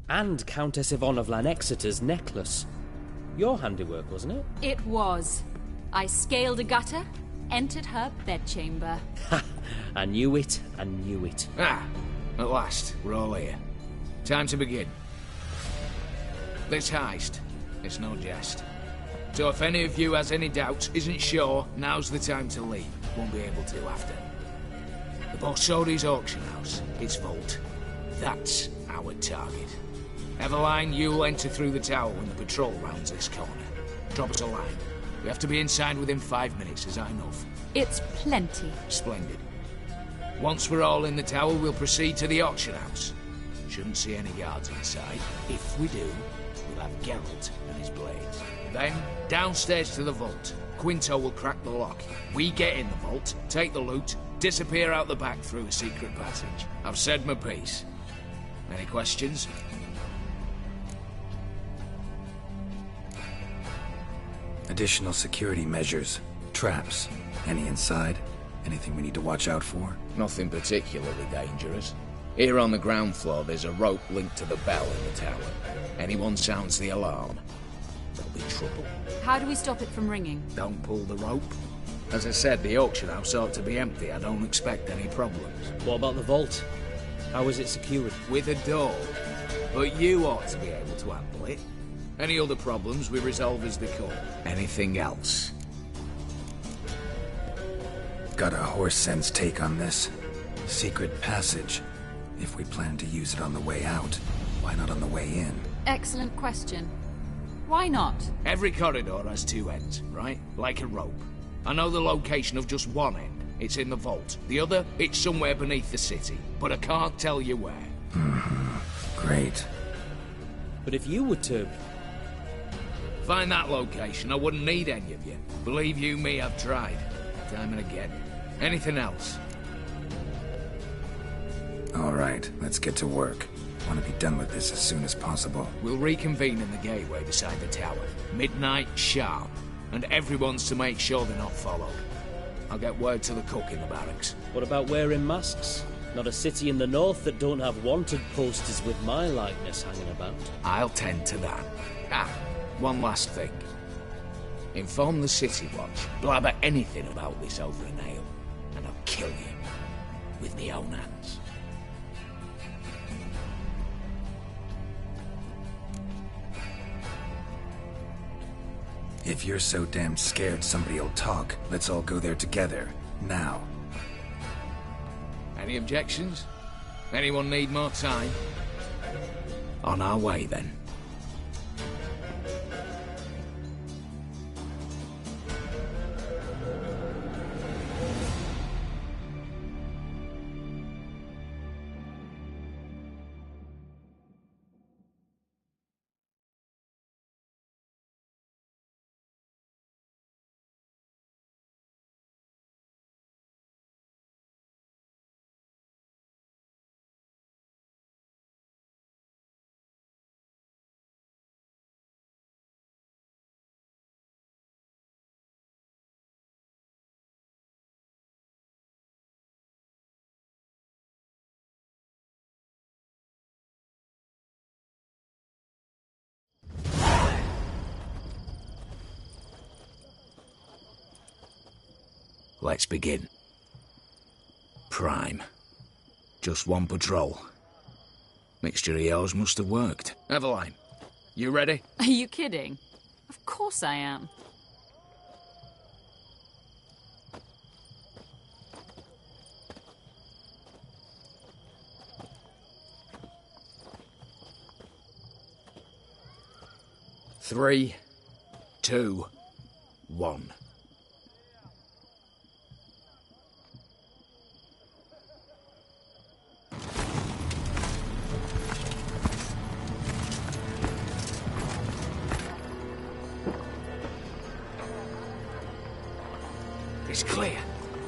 And Countess Yvonne of Lanexeter's necklace. Your handiwork, wasn't it? It was. I scaled a gutter, entered her bedchamber. Ha! I knew it, I knew it. Ah, at last, we're all here. Time to begin. This heist, it's no jest. So if any of you has any doubts, isn't sure, now's the time to leave. Won't be able to after. The Borsodi's auction house, its vault. That's our target. Eveline, you'll enter through the tower when the patrol rounds this corner. Drop us a line. We have to be inside within 5 minutes, is that enough? It's plenty. Splendid. Once we're all in the tower, we'll proceed to the auction house. Shouldn't see any guards inside. If we do, we'll have Geralt and his blades. Then, downstairs to the vault. Quinto will crack the lock. We get in the vault, take the loot, disappear out the back through a secret passage. I've said my piece. Any questions? Additional security measures. Traps. Any inside? Anything we need to watch out for? Nothing particularly dangerous. Here on the ground floor, there's a rope linked to the bell in the tower. Anyone sounds the alarm, there'll be trouble. How do we stop it from ringing? Don't pull the rope. As I said, the auction house ought to be empty. I don't expect any problems. What about the vault? How is it secured? With a door. But you ought to be able to handle it. Any other problems we resolve as they come. Anything else? Got a horse sense take on this. Secret passage. If we plan to use it on the way out, why not on the way in? Excellent question. Why not? Every corridor has two ends, right? Like a rope. I know the location of just one end. It's in the vault. The other, it's somewhere beneath the city. But I can't tell you where. Great. But if you were to... Find that location, I wouldn't need any of you. Believe you me, I've tried. Time and again. Anything else? All right, let's get to work. Want to be done with this as soon as possible. We'll reconvene in the gateway beside the tower. Midnight sharp. And everyone's to make sure they're not followed. I'll get word to the cook in the barracks. What about wearing masks? Not a city in the north that don't have wanted posters with my likeness hanging about. I'll tend to that. Ah, one last thing. Inform the City Watch. Blabber anything about this over an ale, and I'll kill you. With my own hands. If you're so damn scared somebody'll talk, let's all go there together. Now. Any objections? Anyone need more time? On our way, then. Let's begin. Prime. Just one patrol. Mixture of yours must have worked. Eveline, you ready? Are you kidding? Of course I am. Three, two, one. It's clear.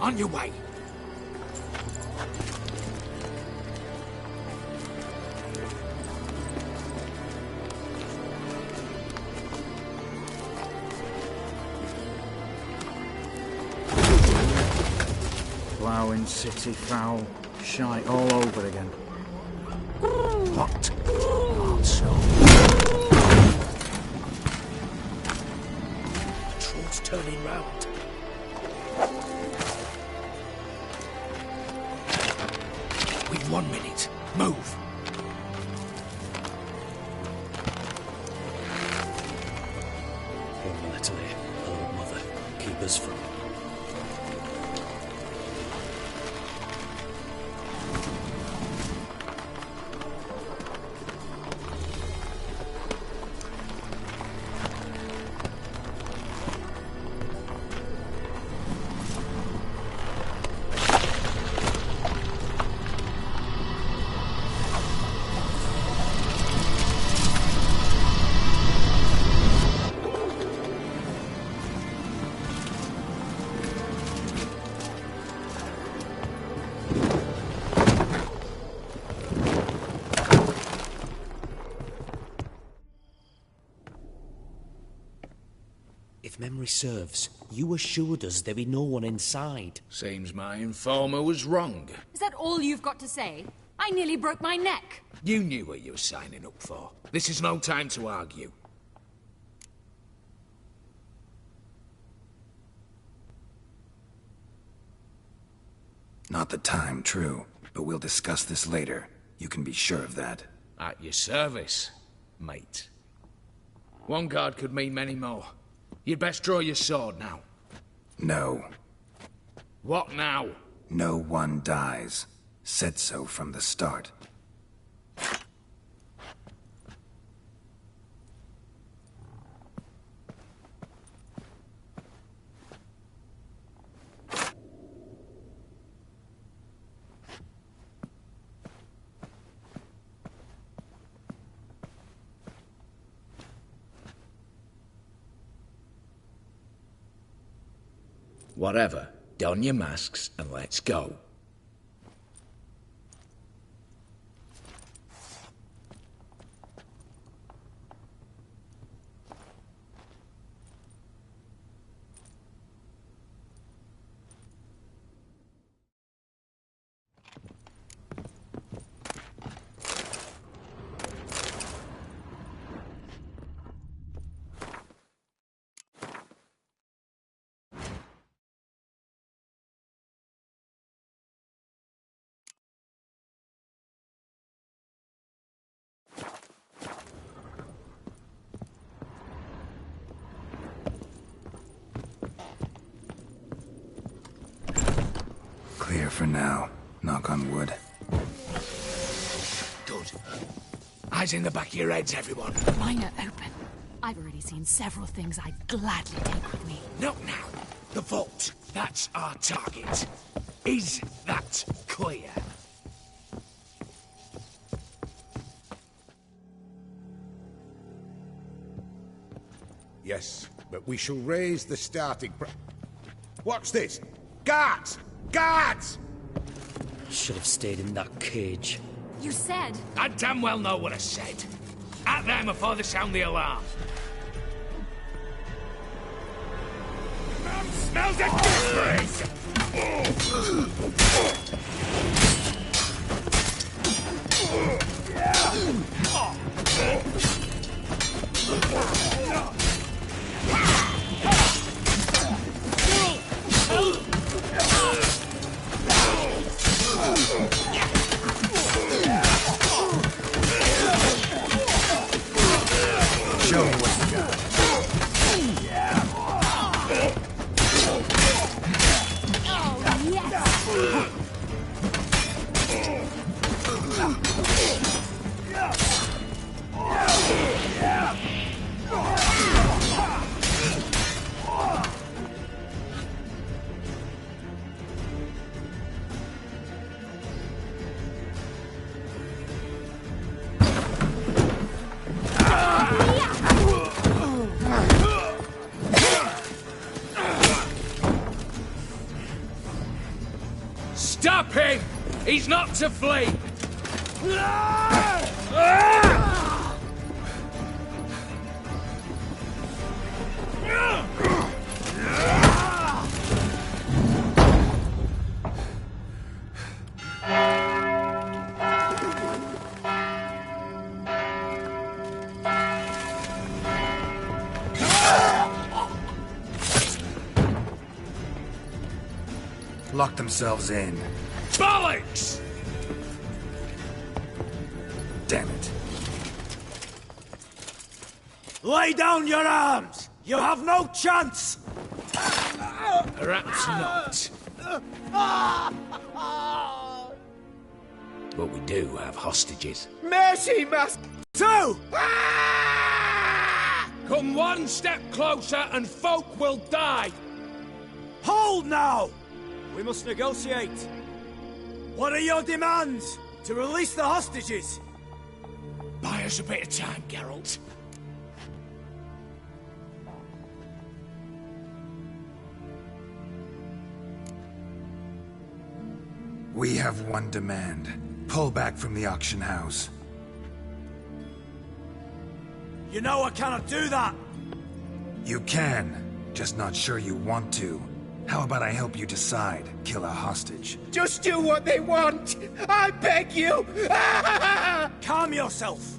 On your way. Ploughing, city foul, shite all over again. What? thought so. Troll's turning round. We've 1 minute. Move. One letter here. Oh, mother. Keep us from... If memory serves, you assured us there be no one inside. Seems my informer was wrong. Is that all you've got to say? I nearly broke my neck. You knew what you were signing up for. This is no time to argue. Not the time, true. But we'll discuss this later. You can be sure of that. At your service, mate. One guard could mean many more. You'd best draw your sword now. No. What now? No one dies. Said so from the start. Whatever. Don your masks and let's go. Clear for now. Knock on wood. Good. Eyes in the back of your heads, everyone. Mine are open. I've already seen several things I'd gladly take with me. Not now. The vault. That's our target. Is that clear? Yes, but we shall raise the starting What's this? Guards! Guards! Should have stayed in that cage. You said... I damn well know what I said. At them before they sound the alarm. Smells of disgrace! Show me what you got. Oh, yes! Stop him! He's not to flee! Lock themselves in. Bollocks! Damn it. Lay down your arms! You have no chance! Perhaps not. But we do have hostages. Mercy, master! Two! Come one step closer and folk will die! Hold now! We must negotiate. What are your demands? To release the hostages? Buy us a bit of time, Geralt. We have one demand. Pull back from the auction house. You know I cannot do that! You can, just not sure you want to. How about I help you decide? Kill a hostage. Just do what they want! I beg you! Calm yourself!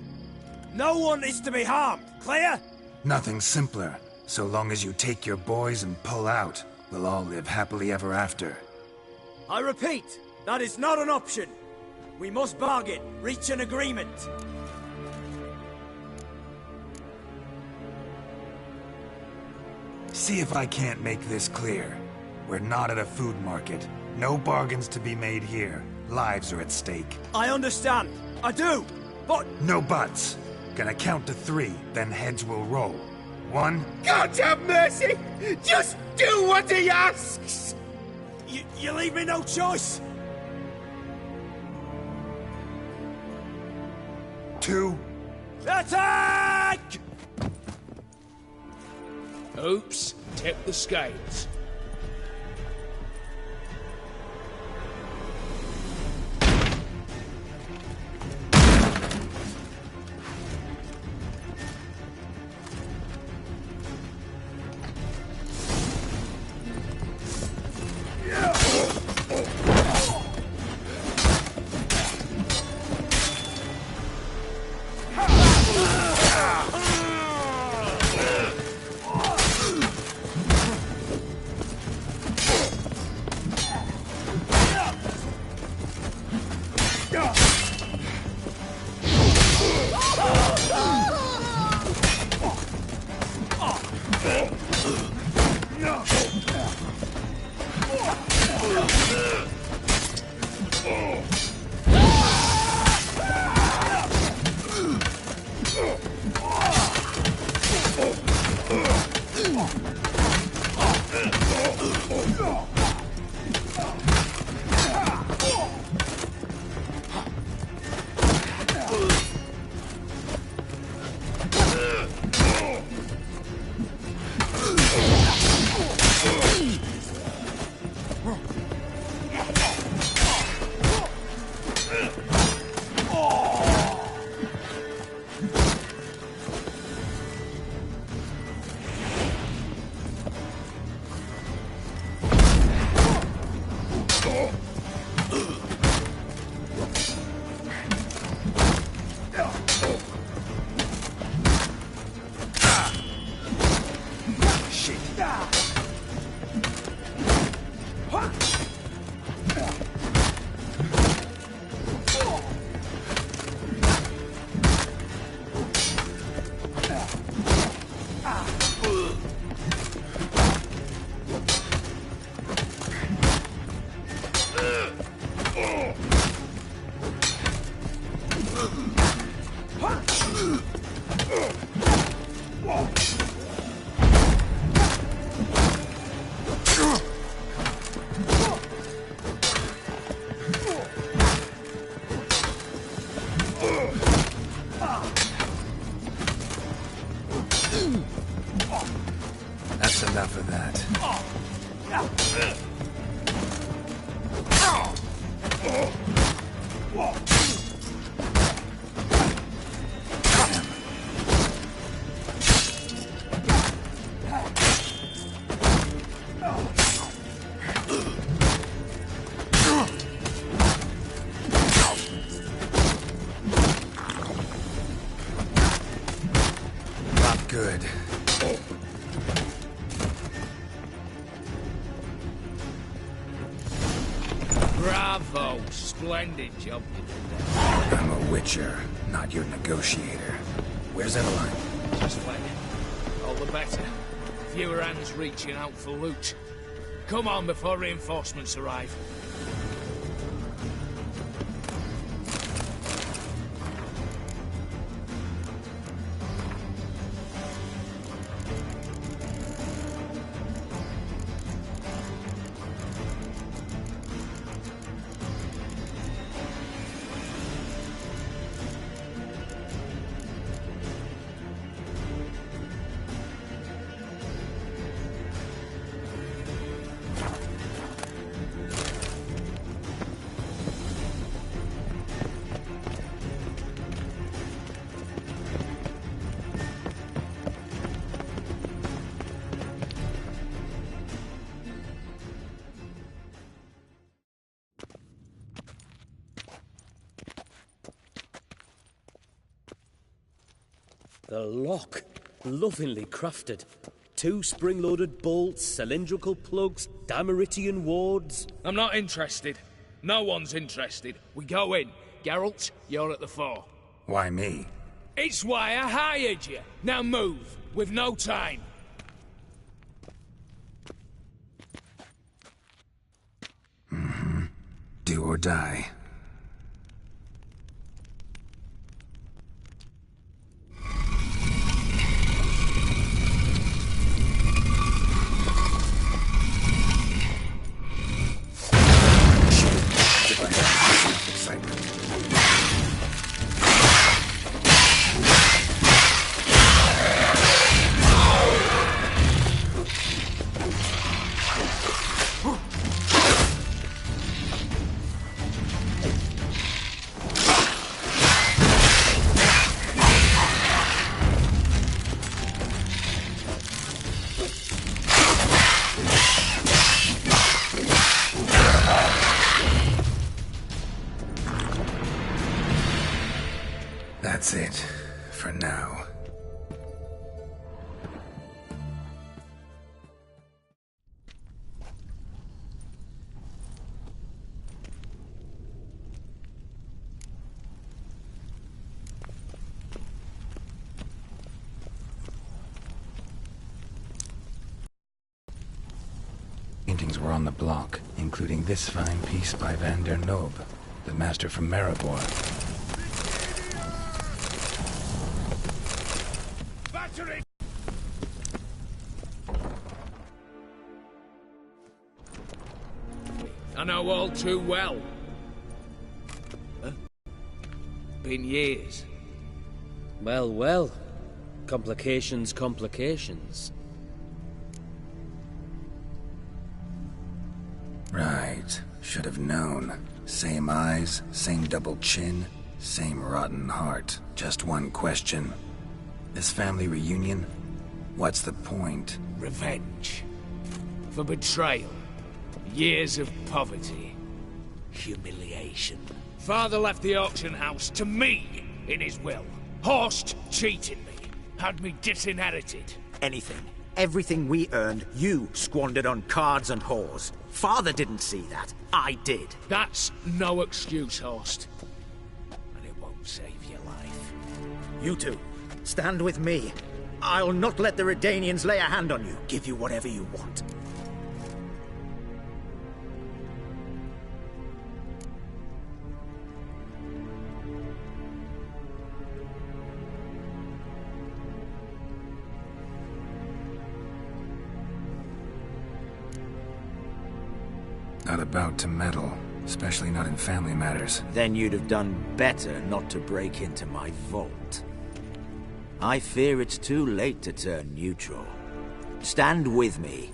No one is to be harmed, clear? Nothing simpler. So long as you take your boys and pull out, we'll all live happily ever after. I repeat, that is not an option. We must bargain, reach an agreement. See if I can't make this clear. We're not at a food market. No bargains to be made here. Lives are at stake. I understand. I do. But... No buts. Gonna count to 3, then heads will roll. 1... God have mercy! Just do what he asks! You leave me no choice! 2... Attack! Oops, tip the scales. Bravo! Splendid job you did there. I'm a witcher, not your negotiator. Where's Eveline? Just fled. All the better. Fewer hands reaching out for loot. Come on before reinforcements arrive. The lock. Lovingly crafted. 2 spring-loaded bolts, cylindrical plugs, Dameritian wards. I'm not interested. No one's interested. We go in. Geralt, you're at the fore. Why me? It's why I hired you. Now move. We've no time. Do or die. That's it, for now. Paintings were on the block, including this fine piece by Van der Noob, the master from Maribor. I know all too well. Huh? Been years. Well, well. Complications, complications. Right. Should have known. Same eyes, same double chin, same rotten heart. Just one question. This family reunion? What's the point? Revenge. For betrayal. Years of poverty. Humiliation. Father left the auction house to me in his will. Horst cheated me. Had me disinherited. Anything. Everything we earned, you squandered on cards and whores. Father didn't see that. I did. That's no excuse, Horst. And it won't save your life. You two, stand with me. I'll not let the Redanians lay a hand on you. Give you whatever you want. Not about to meddle, especially not in family matters. Then you'd have done better not to break into my vault. I fear it's too late to turn neutral. Stand with me.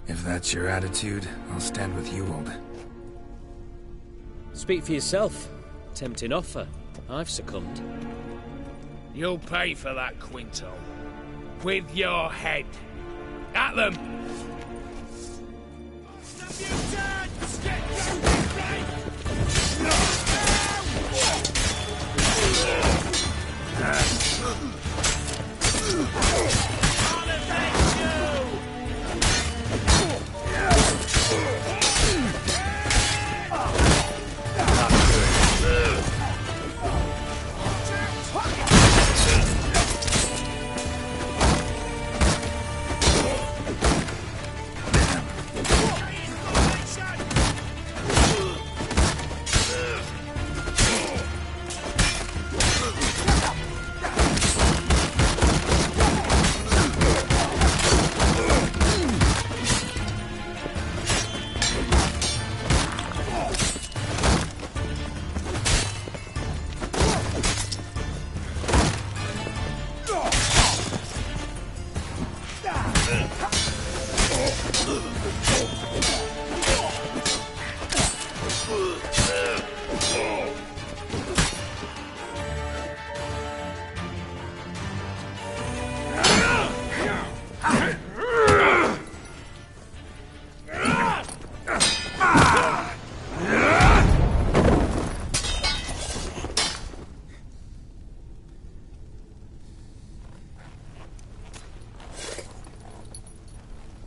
If that's your attitude, I'll stand with you, old. Speak for yourself. Tempting offer. I've succumbed. You'll pay for that, Quinto. With your head. At them! I'll avenge you!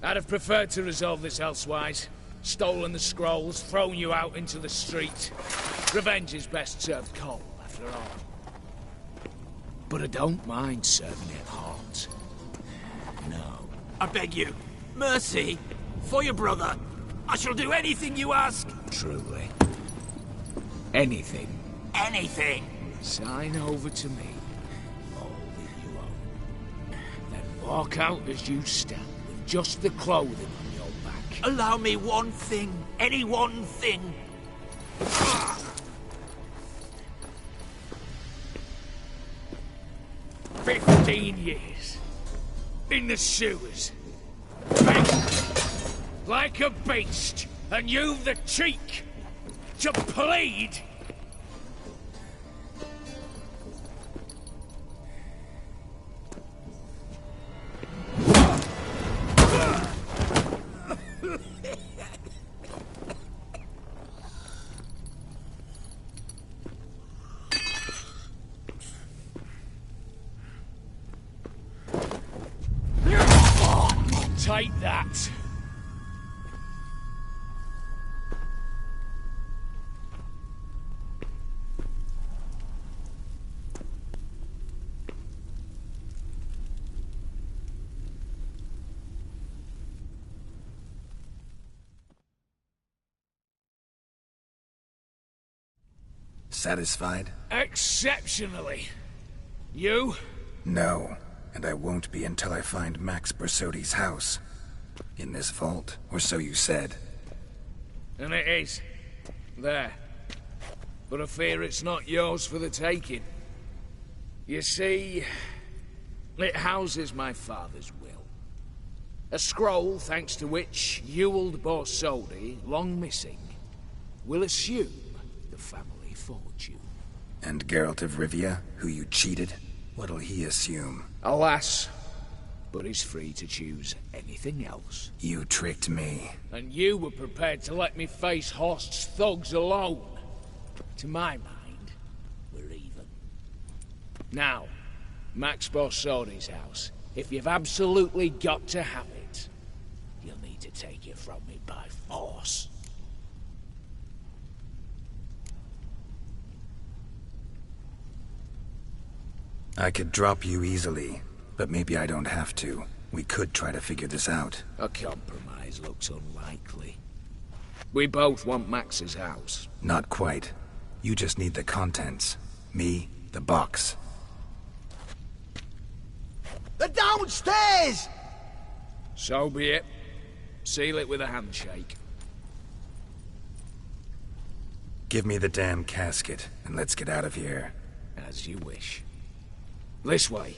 I'd have preferred to resolve this elsewise. Stolen the scrolls, thrown you out into the street. Revenge is best served cold, after all. But I don't mind serving it hot. No. I beg you, mercy, for your brother. I shall do anything you ask. Truly. Anything. Anything. Sign over to me. All that you own. Then walk out as you stand, with just the clothing on your back. Allow me one thing. Any one thing. 15 years. In the sewers. Begging. Like a beast. And you've the cheek to plead. Take that. Satisfied? Exceptionally. You? No, and I won't be until I find Max Bersodi's house. In this vault, or so you said. And it is. There. But I fear it's not yours for the taking. You see, it houses my father's will. A scroll thanks to which Ewald Bersodi, long missing, will assume the family fortune. And Geralt of Rivia, who you cheated? What'll he assume? Alas, but he's free to choose anything else. You tricked me. And you were prepared to let me face Horst's thugs alone. To my mind, we're even. Now, Max Bersodi's house. If you've absolutely got to have it, you'll need to take it from me by force. I could drop you easily, but maybe I don't have to. We could try to figure this out. A compromise looks unlikely. We both want Max's house. Not quite. You just need the contents. Me, the box. They're downstairs! So be it. Seal it with a handshake. Give me the damn casket, and let's get out of here. As you wish. This way.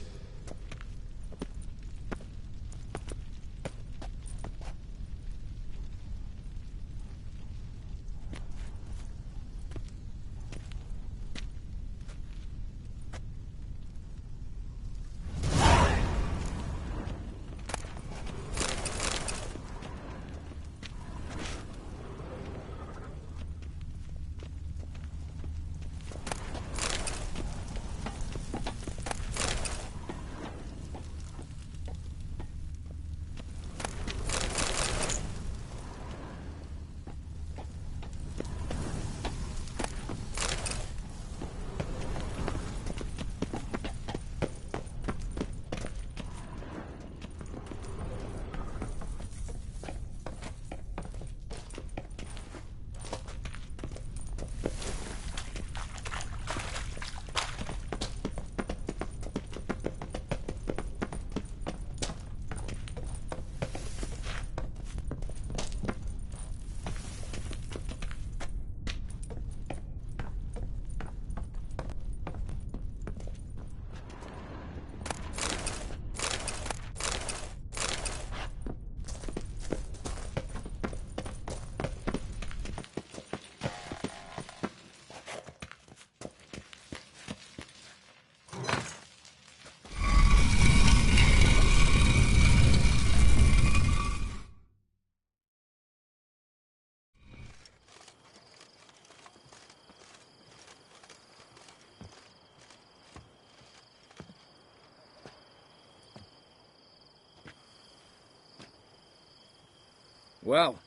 Well,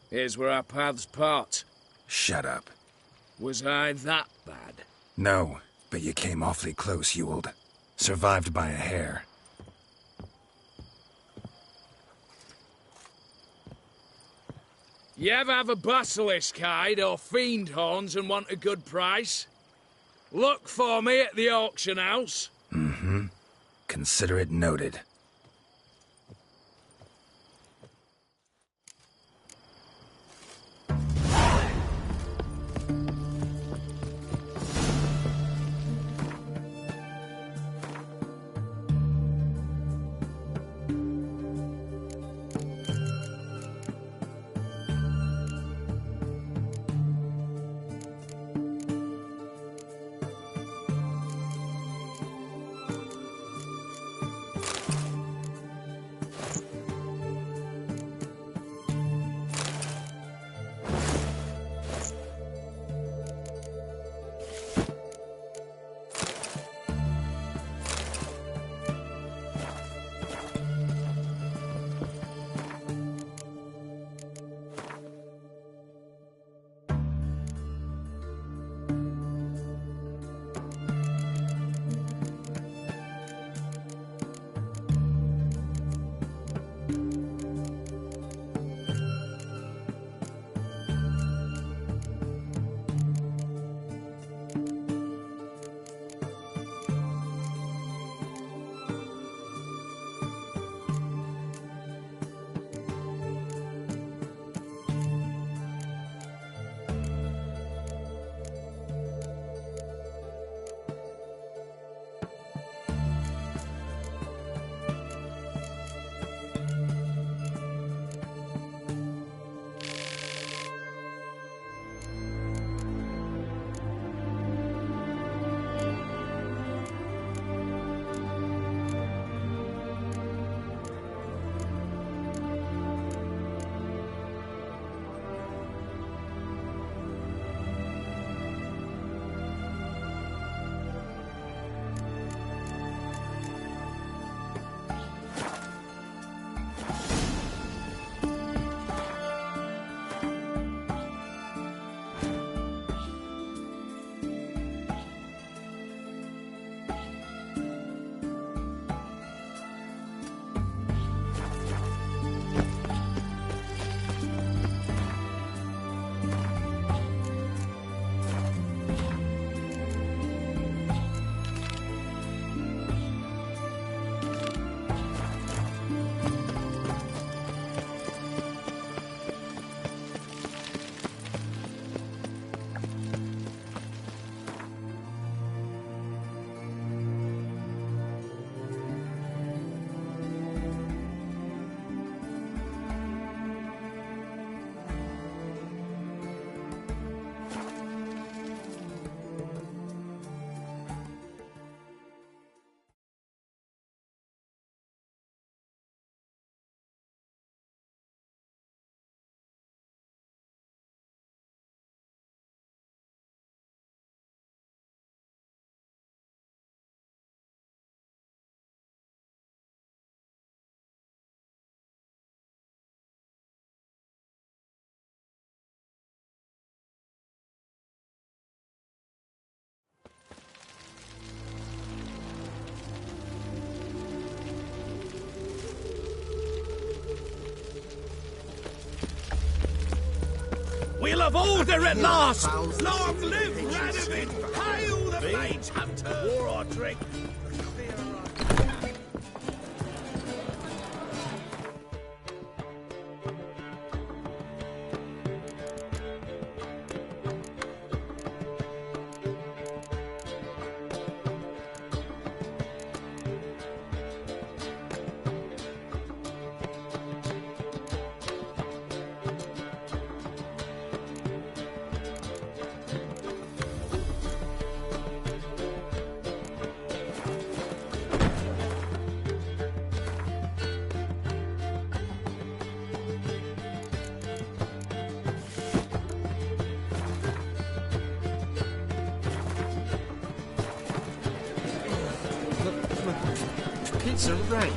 here's where our paths part. Shut up. Was I that bad? No, but you came awfully close, Ewald. Survived by a hair. You ever have a basilisk hide or fiend horns and want a good price? Look for me at the auction house. Mm-hmm. Consider it noted. We'll have order at last! Long live Radovid! Hail the Mage Hunter! War or drink? Pizza right.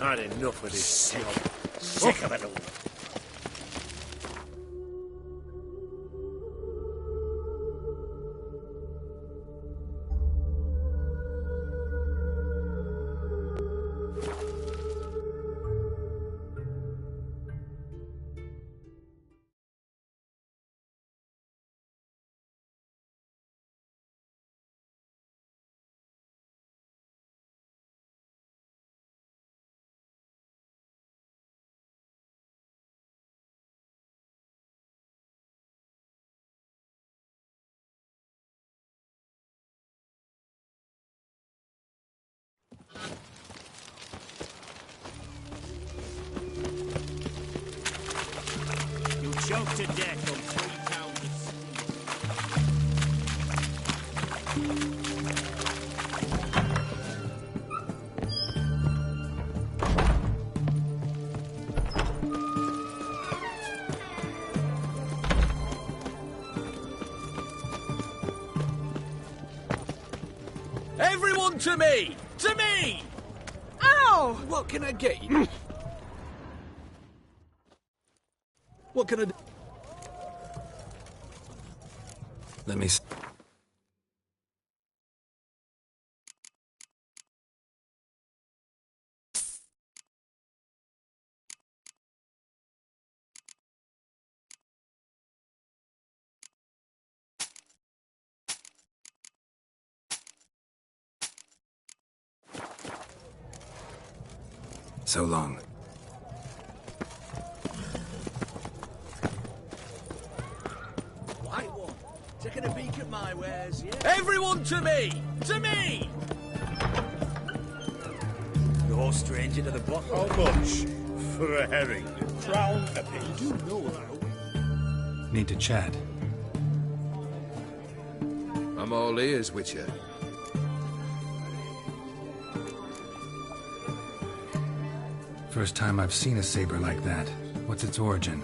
Had enough of this job. Sick of it all. You'll choke to death on 3 pounds of Everyone to me! To me! Ow! What can I get you? What can I do? Let me... So long. white one. Taking a peek at my wares, yeah? Everyone to me! To me! No stranger to the bottle. How much for a herring? Crown a piece. You know how. Need to chat. I'm all ears, Witcher. First time I've seen a saber like that. What's its origin?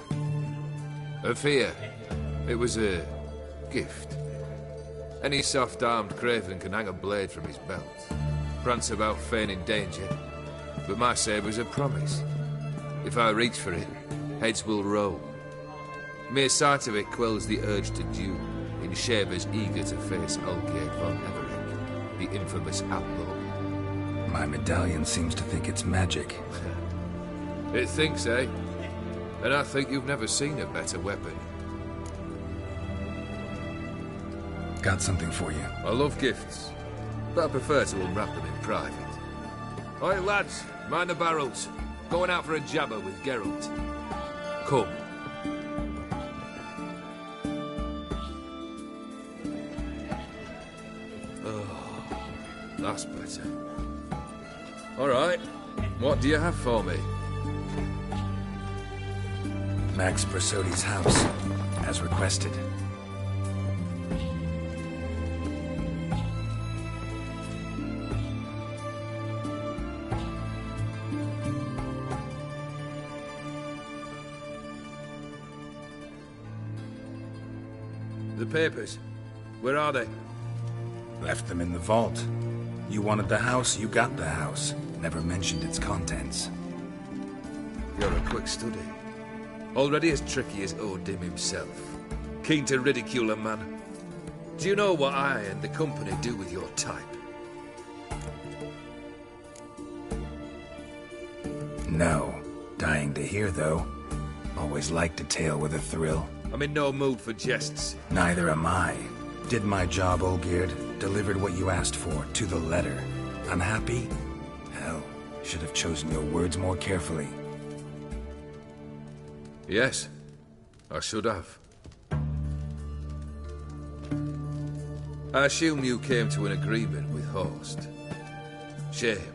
A fear. It was a gift. Any soft-armed craven can hang a blade from his belt, prance about feigning danger, but my saber's a promise. If I reach for it, heads will roll. Mere sight of it quells the urge to duel in shavers eager to face Olgierd von Everett, the infamous outlaw. My medallion seems to think it's magic. It thinks, eh? And I think you've never seen a better weapon. Got something for you. I love gifts, but I prefer to unwrap them in private. Oi, lads, mind the barrels. Going out for a jabber with Geralt. Come. Oh, that's better. All right, what do you have for me? Max Brasodi's house, as requested. The papers, where are they? Left them in the vault. You wanted the house, you got the house. Never mentioned its contents. You're a quick study. Already as tricky as Odin himself. Keen to ridicule a man. Do you know what I and the company do with your type? No. Dying to hear, though. Always liked a tale with a thrill. I'm in no mood for jests. Neither am I. Did my job, Olgierd. Delivered what you asked for, to the letter. Unhappy? Hell, should have chosen your words more carefully. Yes, I should have. I assume you came to an agreement with Horst. Shame.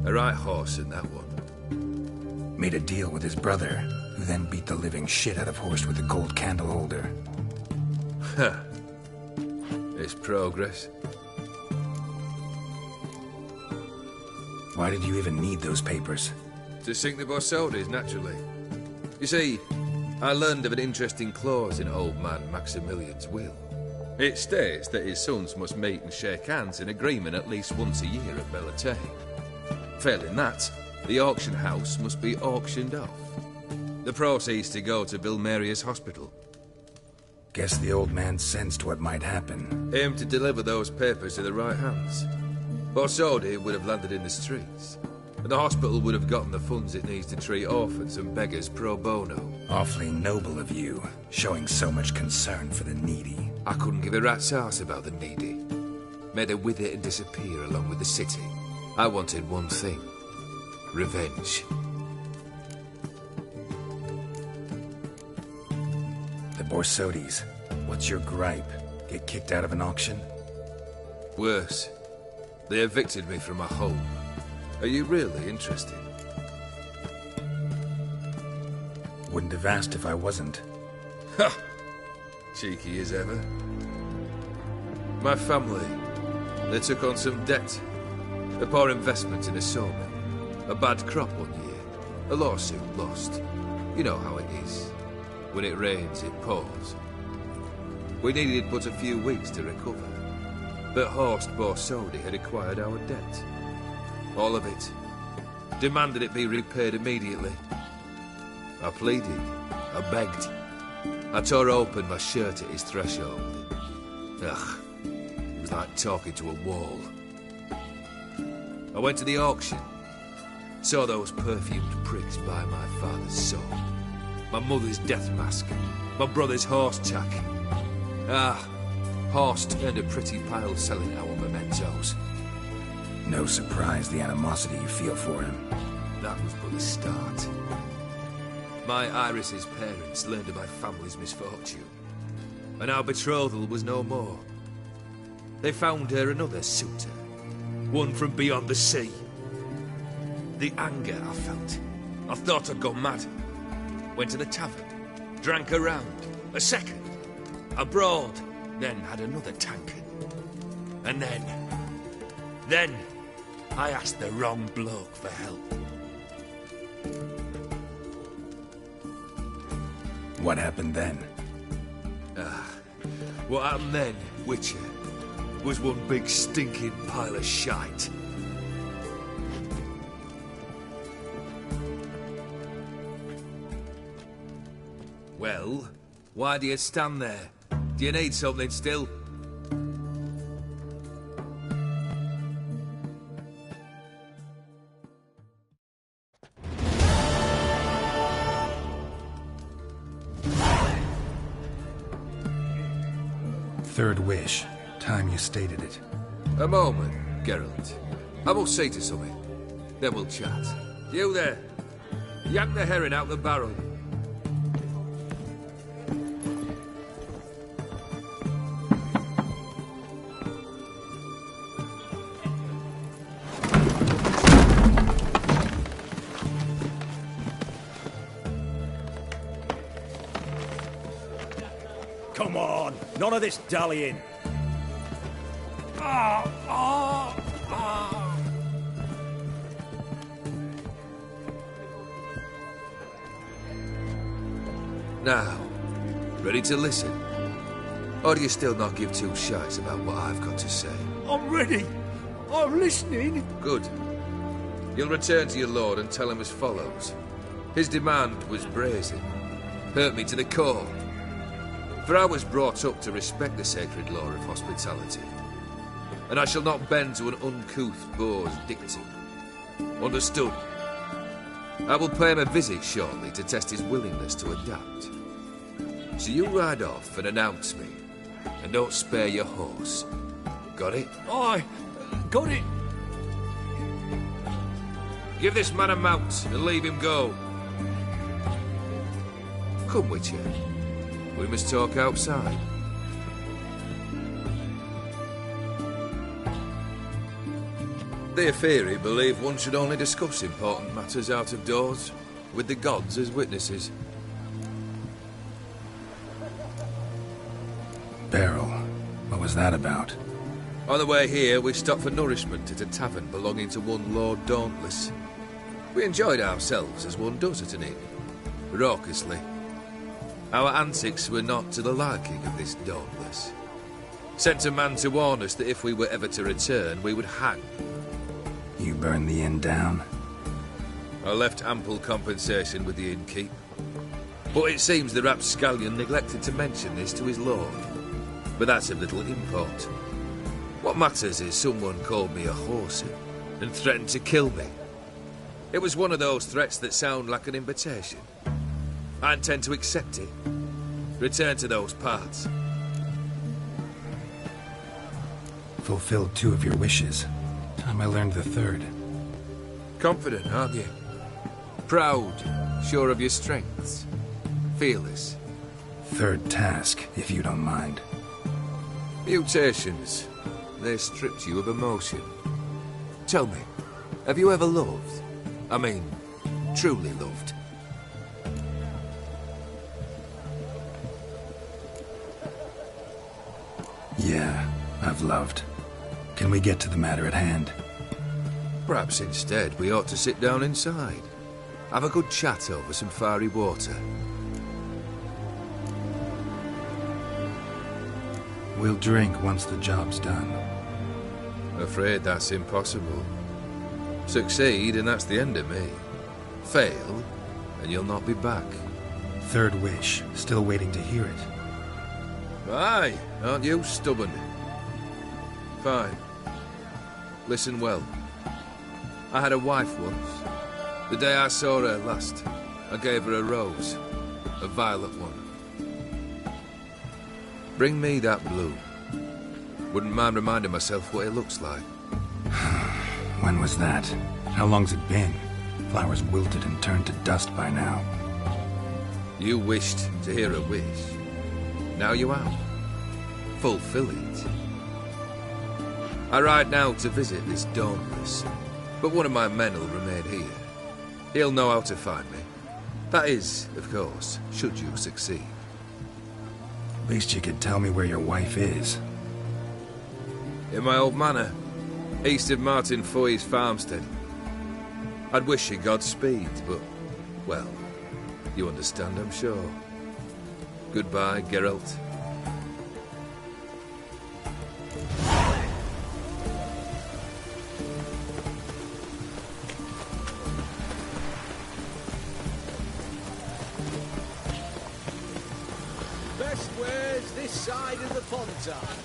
A right horse in that one. Made a deal with his brother, who then beat the living shit out of Horst with a gold candle holder. Ha! It's progress. Why did you even need those papers? To sink the Borsodis, naturally. You see, I learned of an interesting clause in old man Maximilian's will. It states that his sons must meet and shake hands in agreement at least once a year at Bellatane. Failing that, The auction house must be auctioned off. The proceeds to go to Bill Maria's hospital. Guess the old man sensed what might happen. Aimed to deliver those papers to the right hands. Borsodi would have landed in the streets, and the hospital would have gotten the funds it needs to treat orphans and beggars pro bono. Awfully noble of you, showing so much concern for the needy. I couldn't give a rat's ass about the needy. Made her wither and disappear along with the city. I wanted one thing. Revenge. The Borsodis. What's your gripe? Get kicked out of an auction? Worse. They evicted me from my home. Are you really interested? Wouldn't have asked if I wasn't. Ha! Cheeky as ever. My family, they took on some debt. A poor investment in a sawmill. A bad crop one year. A lawsuit lost. You know how it is. When it rains, it pours. We needed but a few weeks to recover. But Horst Borsodi had acquired our debt. All of it. Demanded it be repaid immediately. I pleaded. I begged. I tore open my shirt at his threshold. Ugh. It was like talking to a wall. I went to the auction. Saw those perfumed pricks buy my father's soul. My mother's death mask. My brother's horse tack. Ah, Horst earned a pretty pile selling our mementos. No surprise the animosity you feel for him. That was but the start. My Iris's parents learned of my family's misfortune, and our betrothal was no more. They found her another suitor, one from beyond the sea. The anger I felt, I thought I'd gone mad. Went to the tavern, drank a round, a second, abroad, then had another tankard. And then, I asked the wrong bloke for help. What happened then? What happened then, Witcher, was one big stinking pile of shite. Well, why do you stand there? Do you need something still? Third wish. Time you stated it. A moment, Geralt. I must say to something. Then we'll chat. You there. Yank the herring out the barrel. Come on, none of this dallying. Now, ready to listen? Or do you still not give two shites about what I've got to say? I'm ready. I'm listening. Good. You'll return to your lord and tell him as follows. His demand was brazen. Hurt me to the core. For I was brought up to respect the sacred law of hospitality. And I shall not bend to an uncouth boor's dictum. Understood? I will pay him a visit shortly to test his willingness to adapt. So you ride off and announce me. And don't spare your horse. Got it? Aye, got it. Give this man a mount and leave him go. Come, Witcher. We must talk outside. The Aetheri believe one should only discuss important matters out of doors, with the gods as witnesses. Beryl, what was that about? On the way here, we stopped for nourishment at a tavern belonging to one Lord Dauntless. We enjoyed ourselves as one does at an inn, raucously. Our antics were not to the liking of this Dauntless. Sent a man to warn us that if we were ever to return, we would hang. You burned the inn down? I left ample compensation with the innkeep. But it seems the rapscallion neglected to mention this to his lord. But that's of little import. What matters is someone called me a horsey and threatened to kill me. It was one of those threats that sound like an invitation. I intend to accept it. Return to those parts. Fulfilled 2 of your wishes. Time I learned the 3rd. Confident, aren't you? Proud, sure of your strengths. Fearless. 3rd task, if you don't mind. Mutations. They stripped you of emotion. Tell me, have you ever loved? I mean, truly loved? Yeah, I've loved. Can we get to the matter at hand? Perhaps instead we ought to sit down inside. Have a good chat over some fiery water. We'll drink once the job's done. Afraid that's impossible. Succeed and that's the end of me. Fail and you'll not be back. 3rd wish. Still waiting to hear it. Aye, aren't you stubborn? Fine. Listen well. I had a wife once. The day I saw her last, I gave her a rose. A violet one. Bring me that blue. Wouldn't mind reminding myself what it looks like. When was that? How long's it been? Flowers wilted and turned to dust by now. You wished to hear a wish. Now you have. Fulfill it. I ride now to visit this Dauntless, but one of my men will remain here. He'll know how to find me. That is, of course, should you succeed. At least you could tell me where your wife is. In my old manor, east of Martin Foy's farmstead. I'd wish you Godspeed, but, well, you understand, I'm sure. Goodbye, Geralt. Best wares this side of the Fontaine.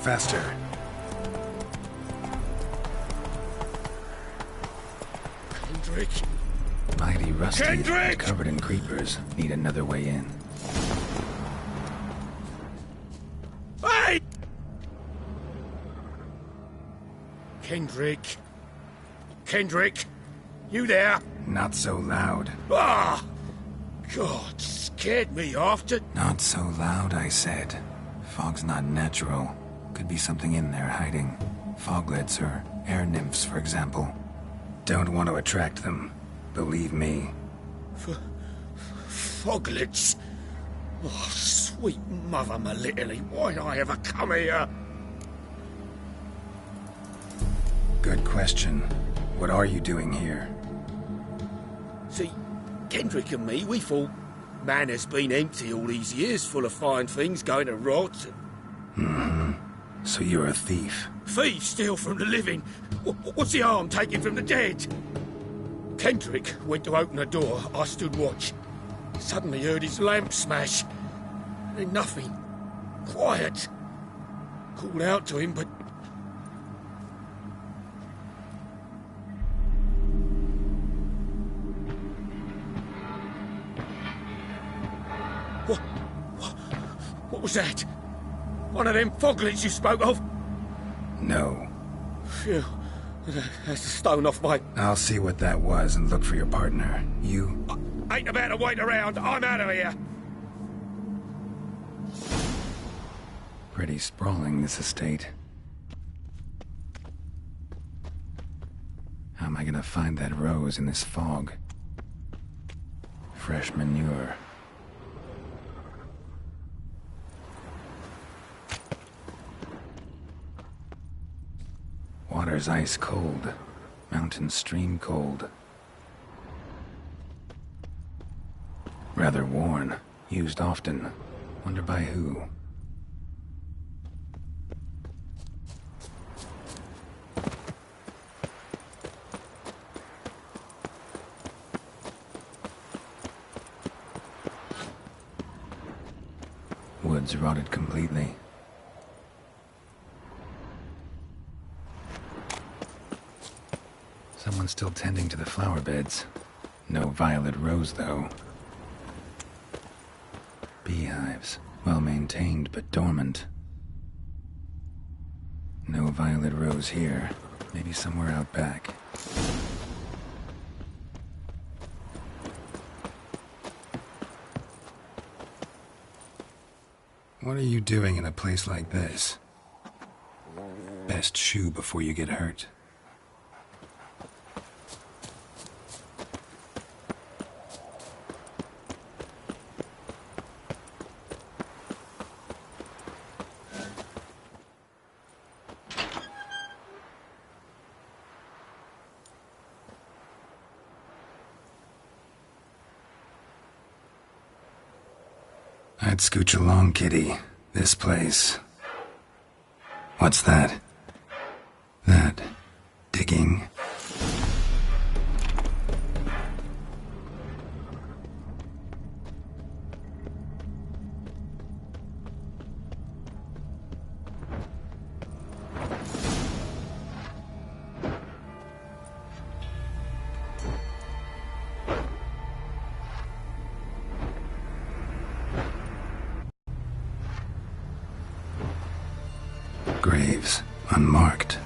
Faster. Kendrick! Mighty rusty. Kendrick! Covered in creepers. Need another way in. Hey! Kendrick! Kendrick! You there? Not so loud. Ah! God, scared me off to... Not so loud, I said. Fog's not natural. Could be something in there hiding. Foglets or air nymphs, for example. Don't want to attract them. Believe me. Foglets? Oh, sweet mother Melitterly, why'd I ever come here? Good question. What are you doing here? See, Kendrick and me, we thought Manor's been empty all these years, full of fine things going to rot. So you're a thief. Thieves steal from the living. What's the harm taking from the dead? Kendrick went to open the door. I stood watch. Suddenly heard his lamp smash. Then nothing. Quiet. Called out to him, but... What was that? One of them foglets you spoke of? No. Phew. That's the stone off my... I'll see what that was and look for your partner. You... Ain't about to wait around. I'm out of here. Pretty sprawling, this estate. How am I gonna find that rose in this fog? Fresh manure. Water's ice cold. Mountain stream cold. Rather worn. Used often. Wonder by who? Wood's rotted completely. Someone's still tending to the flower beds. No violet rose, though. Beehives. Well maintained, but dormant. No violet rose here. Maybe somewhere out back. What are you doing in a place like this? Best shoe before you get hurt. I'd scooch along, kitty. This place. What's that? That... digging? Graves, unmarked.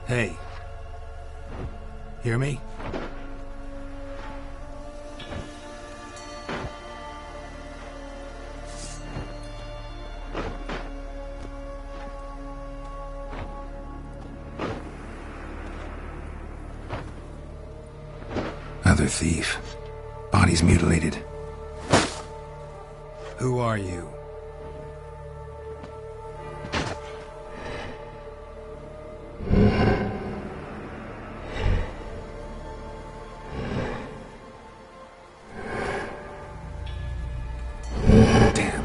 Hey. Hear me? Other thief. Body's mutilated. Who are you? Damn.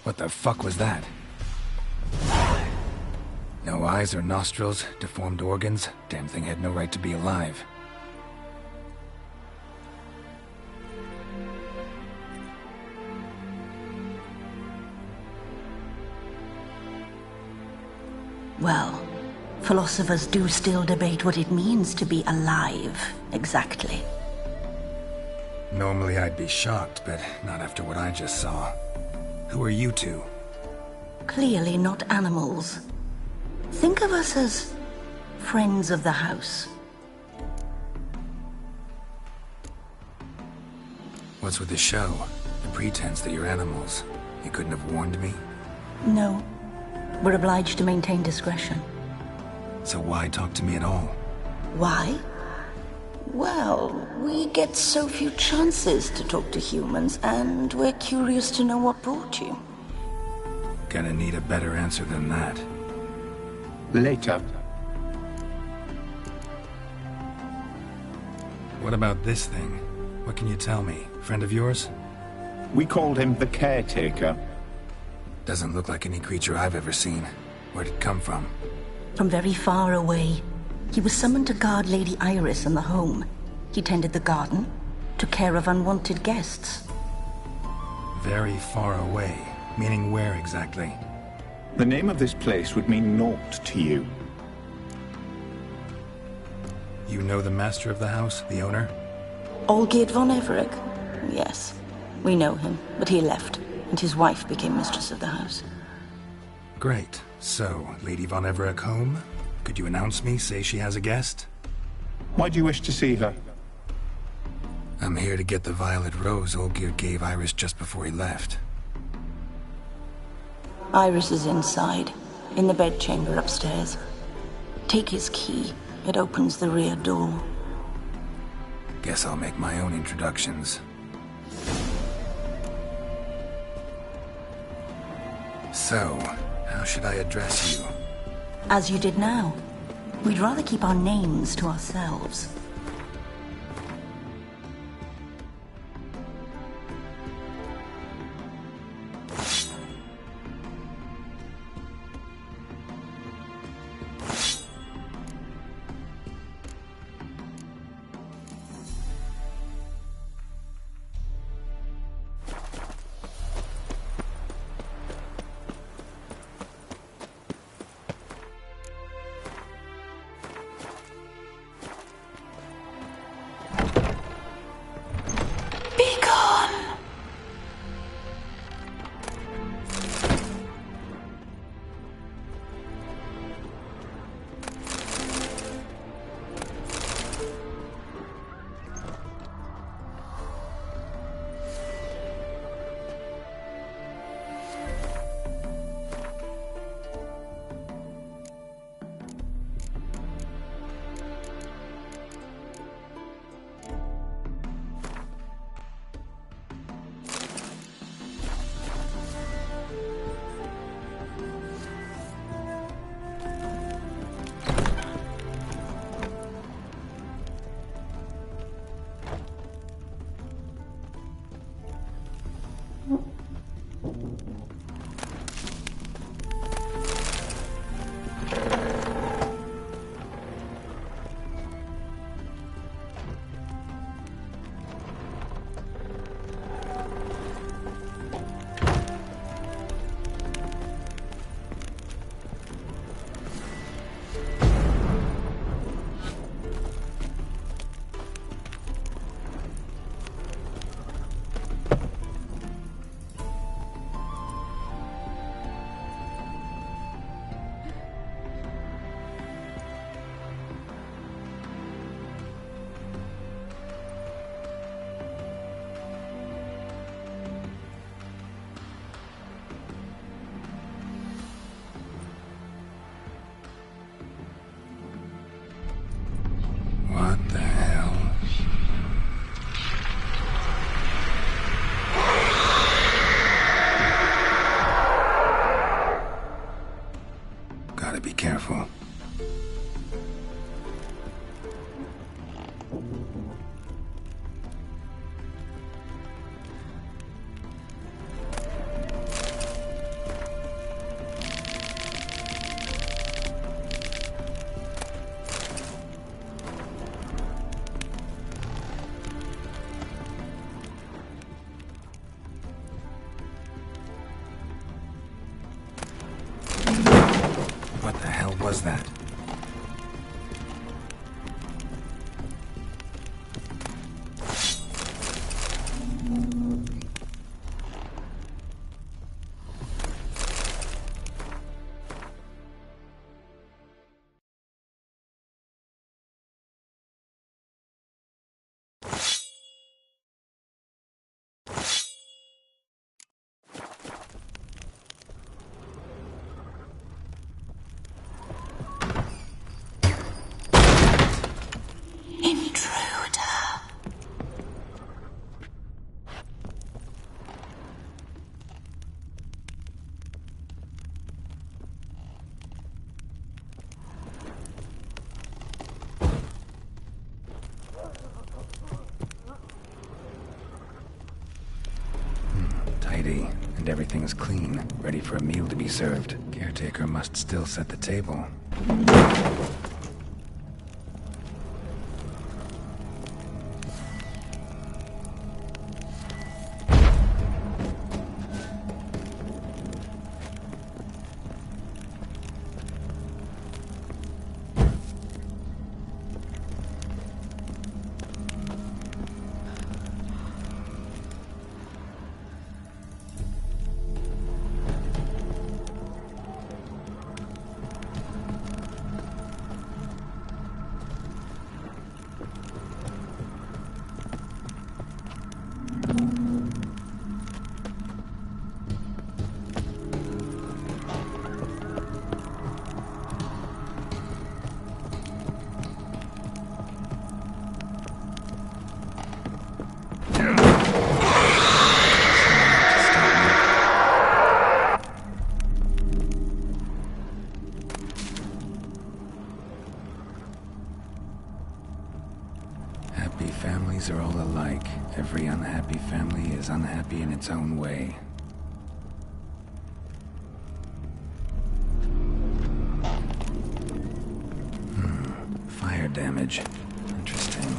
What the fuck was that? No eyes or nostrils, deformed organs. Damn thing had no right to be alive. Well, philosophers do still debate what it means to be alive, exactly. Normally I'd be shocked, but not after what I just saw. Who are you two? Clearly not animals. Think of us as friends of the house. What's with the show? The pretense that you're animals. You couldn't have warned me? No. We're obliged to maintain discretion. So why talk to me at all? Why? Well, we get so few chances to talk to humans, and we're curious to know what brought you. Gonna need a better answer than that. Later. What about this thing? What can you tell me? Friend of yours? We called him the Caretaker. Doesn't look like any creature I've ever seen. Where'd it come from? From very far away. He was summoned to guard Lady Iris and the home. He tended the garden, took care of unwanted guests. Very far away. Meaning where exactly? The name of this place would mean naught to you. You know the master of the house, the owner? Olgierd von Everett? Yes. We know him, but he left, and his wife became mistress of the house. Great. So, Lady von Everett home? Could you announce me, say she has a guest? Why do you wish to see her? I'm here to get the violet rose Olgierd gave Iris just before he left. Iris is inside, in the bedchamber upstairs. Take his key. It opens the rear door. Guess I'll make my own introductions. So, how should I address you? As you did now. We'd rather keep our names to ourselves. was that? Tidy, and everything's clean, ready for a meal to be served. Caretaker must still set the table. Happy families are all alike. Every unhappy family is unhappy in its own way. Fire damage. Interesting.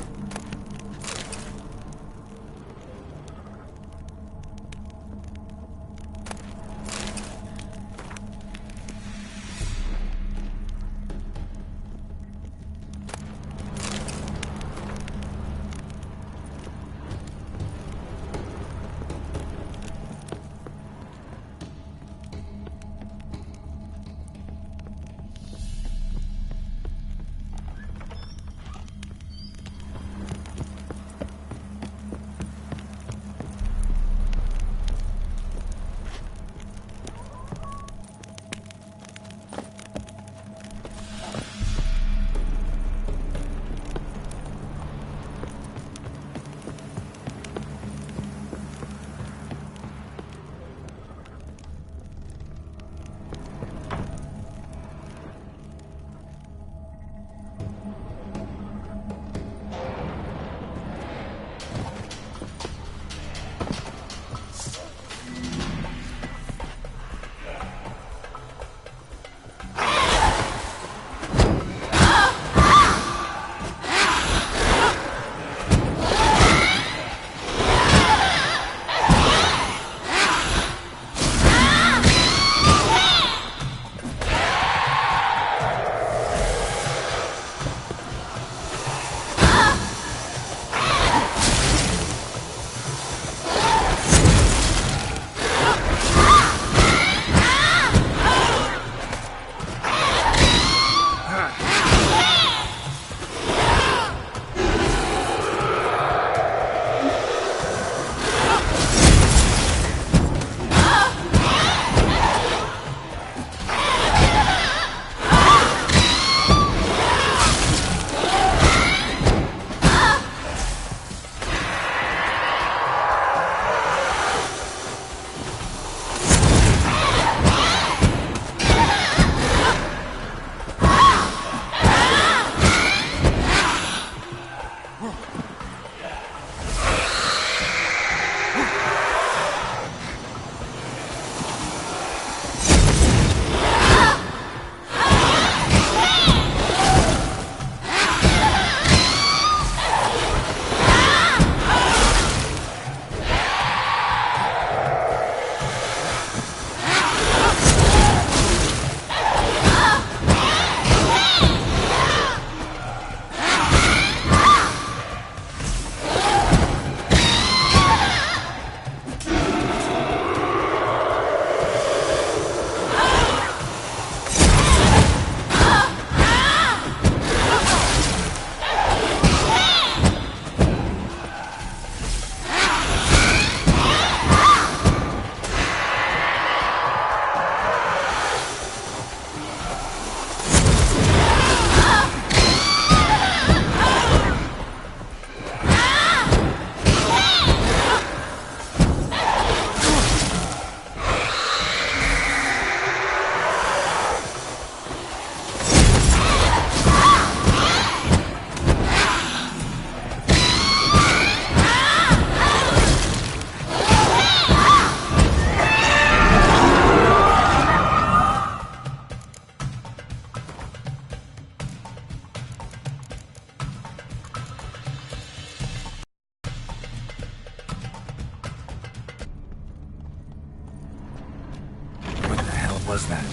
was that?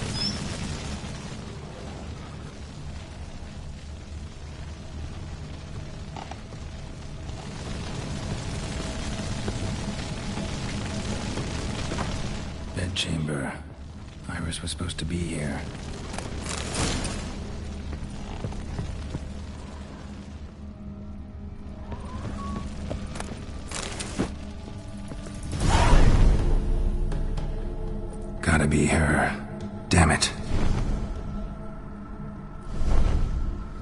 Bedchamber. Iris was supposed to be here. Gotta be her. Damn it.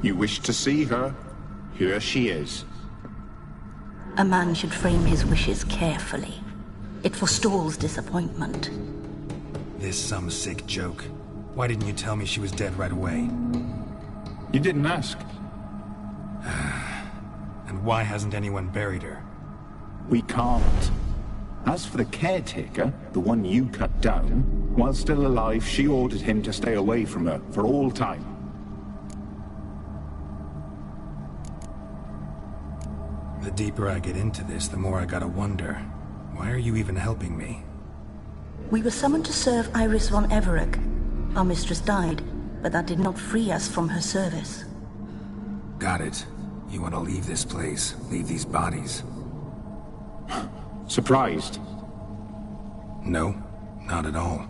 You wish to see her? Here she is. A man should frame his wishes carefully. It forestalls disappointment. This some sick joke. Why didn't you tell me she was dead right away? You didn't ask. And why hasn't anyone buried her? We can't. As for the caretaker, the one you cut down, while still alive, she ordered him to stay away from her for all time. The deeper I get into this, the more I gotta wonder. Why are you even helping me? We were summoned to serve Iris von Everett. Our mistress died, but that did not free us from her service. Got it. You want to leave this place, leave these bodies? Surprised? No, not at all.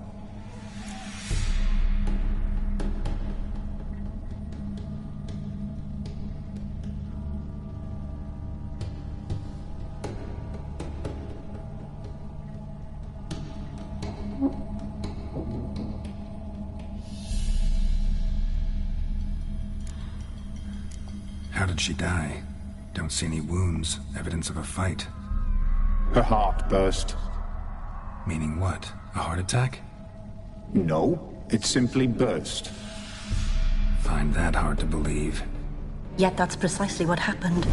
How did she die? Don't see any wounds, evidence of a fight. Her heart burst. Meaning what? A heart attack? No, it simply burst. Find that hard to believe. Yet that's precisely what happened.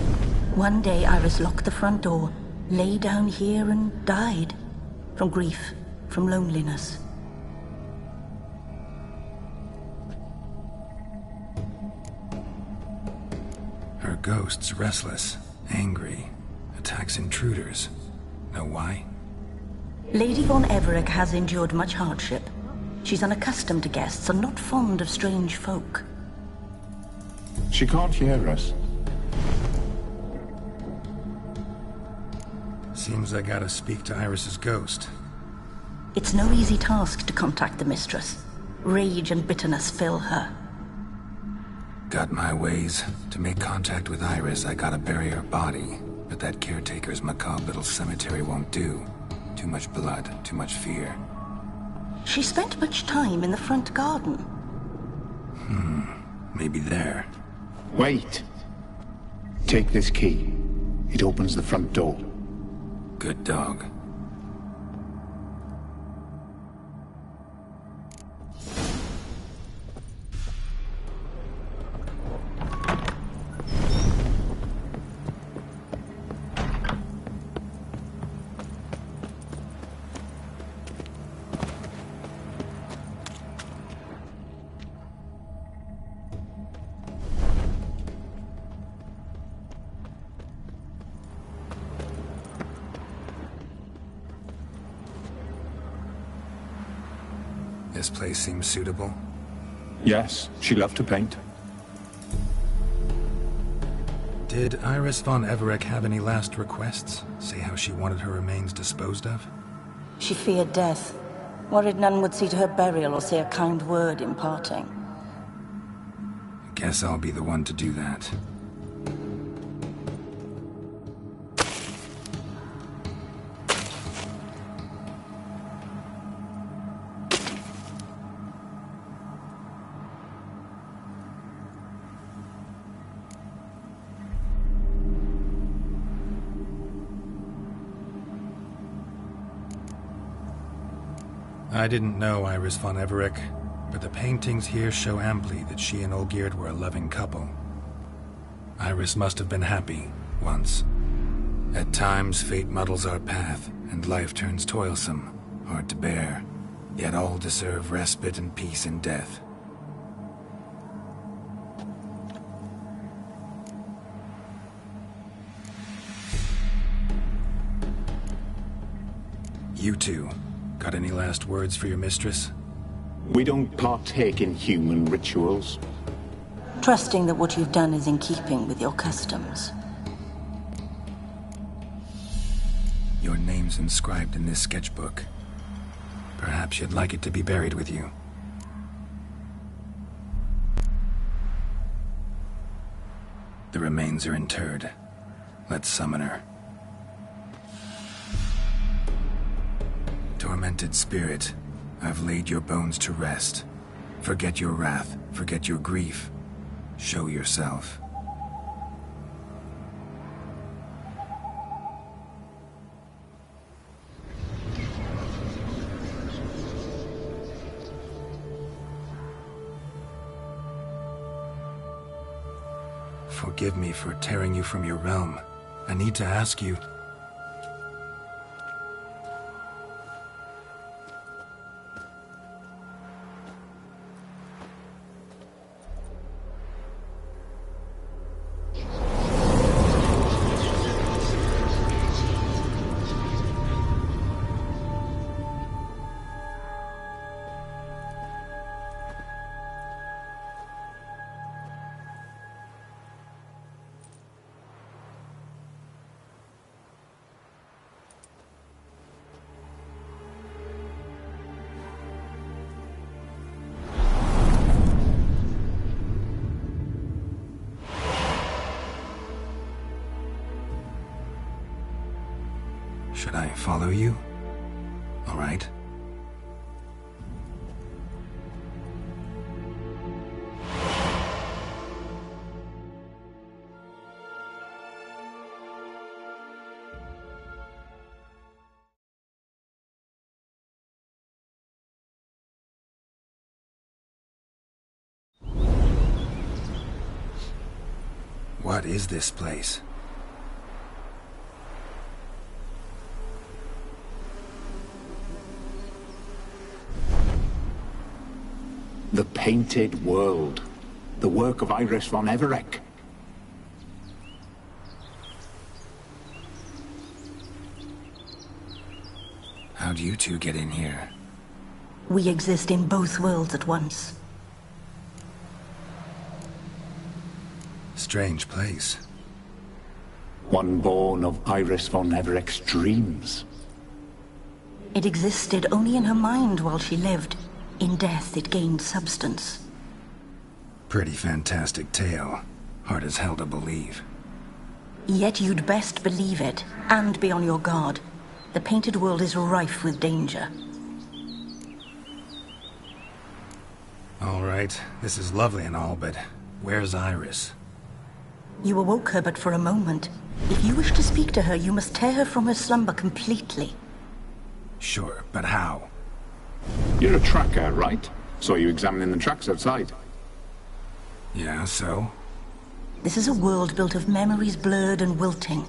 One day Iris locked the front door, lay down here and died. From grief, from loneliness. Her ghost's restless, angry, attacks intruders. Know why? Lady von Everett has endured much hardship. She's unaccustomed to guests and not fond of strange folk. She can't hear us. Seems I gotta speak to Iris's ghost. It's no easy task to contact the mistress. Rage and bitterness fill her. Got my ways. To make contact with Iris, I gotta bury her body. But that caretaker's macabre little cemetery won't do. Too much blood, too much fear. She spent much time in the front garden. Maybe there. Wait. Take this key. It opens the front door. Good dog. This place seems suitable. Yes, she loved to paint. Did Iris von Everett have any last requests? Say how she wanted her remains disposed of? She feared death. Worried none would see to her burial or say a kind word in parting. Guess I'll be the one to do that. I didn't know Iris von Everett, but the paintings here show amply that she and Olgierd were a loving couple. Iris must have been happy, once. At times, fate muddles our path, and life turns toilsome, hard to bear. Yet all deserve respite and peace in death. You two, got any last words for your mistress? We don't partake in human rituals. Trusting that what you've done is in keeping with your customs. Your name's inscribed in this sketchbook. Perhaps you'd like it to be buried with you. The remains are interred. Let's summon her. Tormented spirit, I've laid your bones to rest. Forget your wrath, forget your grief. Show yourself. Forgive me for tearing you from your realm. I need to ask you... Should I follow you? All right. What is this place? The Painted World. The work of Iris von Everec. How'd you two get in here? We exist in both worlds at once. Strange place. One born of Iris von Everec's dreams. It existed only in her mind while she lived. In death, it gained substance. Pretty fantastic tale. Hard as hell to believe. Yet you'd best believe it, and be on your guard. The Painted World is rife with danger. All right, this is lovely and all, but where's Iris? You awoke her but for a moment. If you wish to speak to her, you must tear her from her slumber completely. Sure, but how? You're a tracker, right? Saw you examining the tracks outside. Yeah, so? This is a world built of memories blurred and wilting.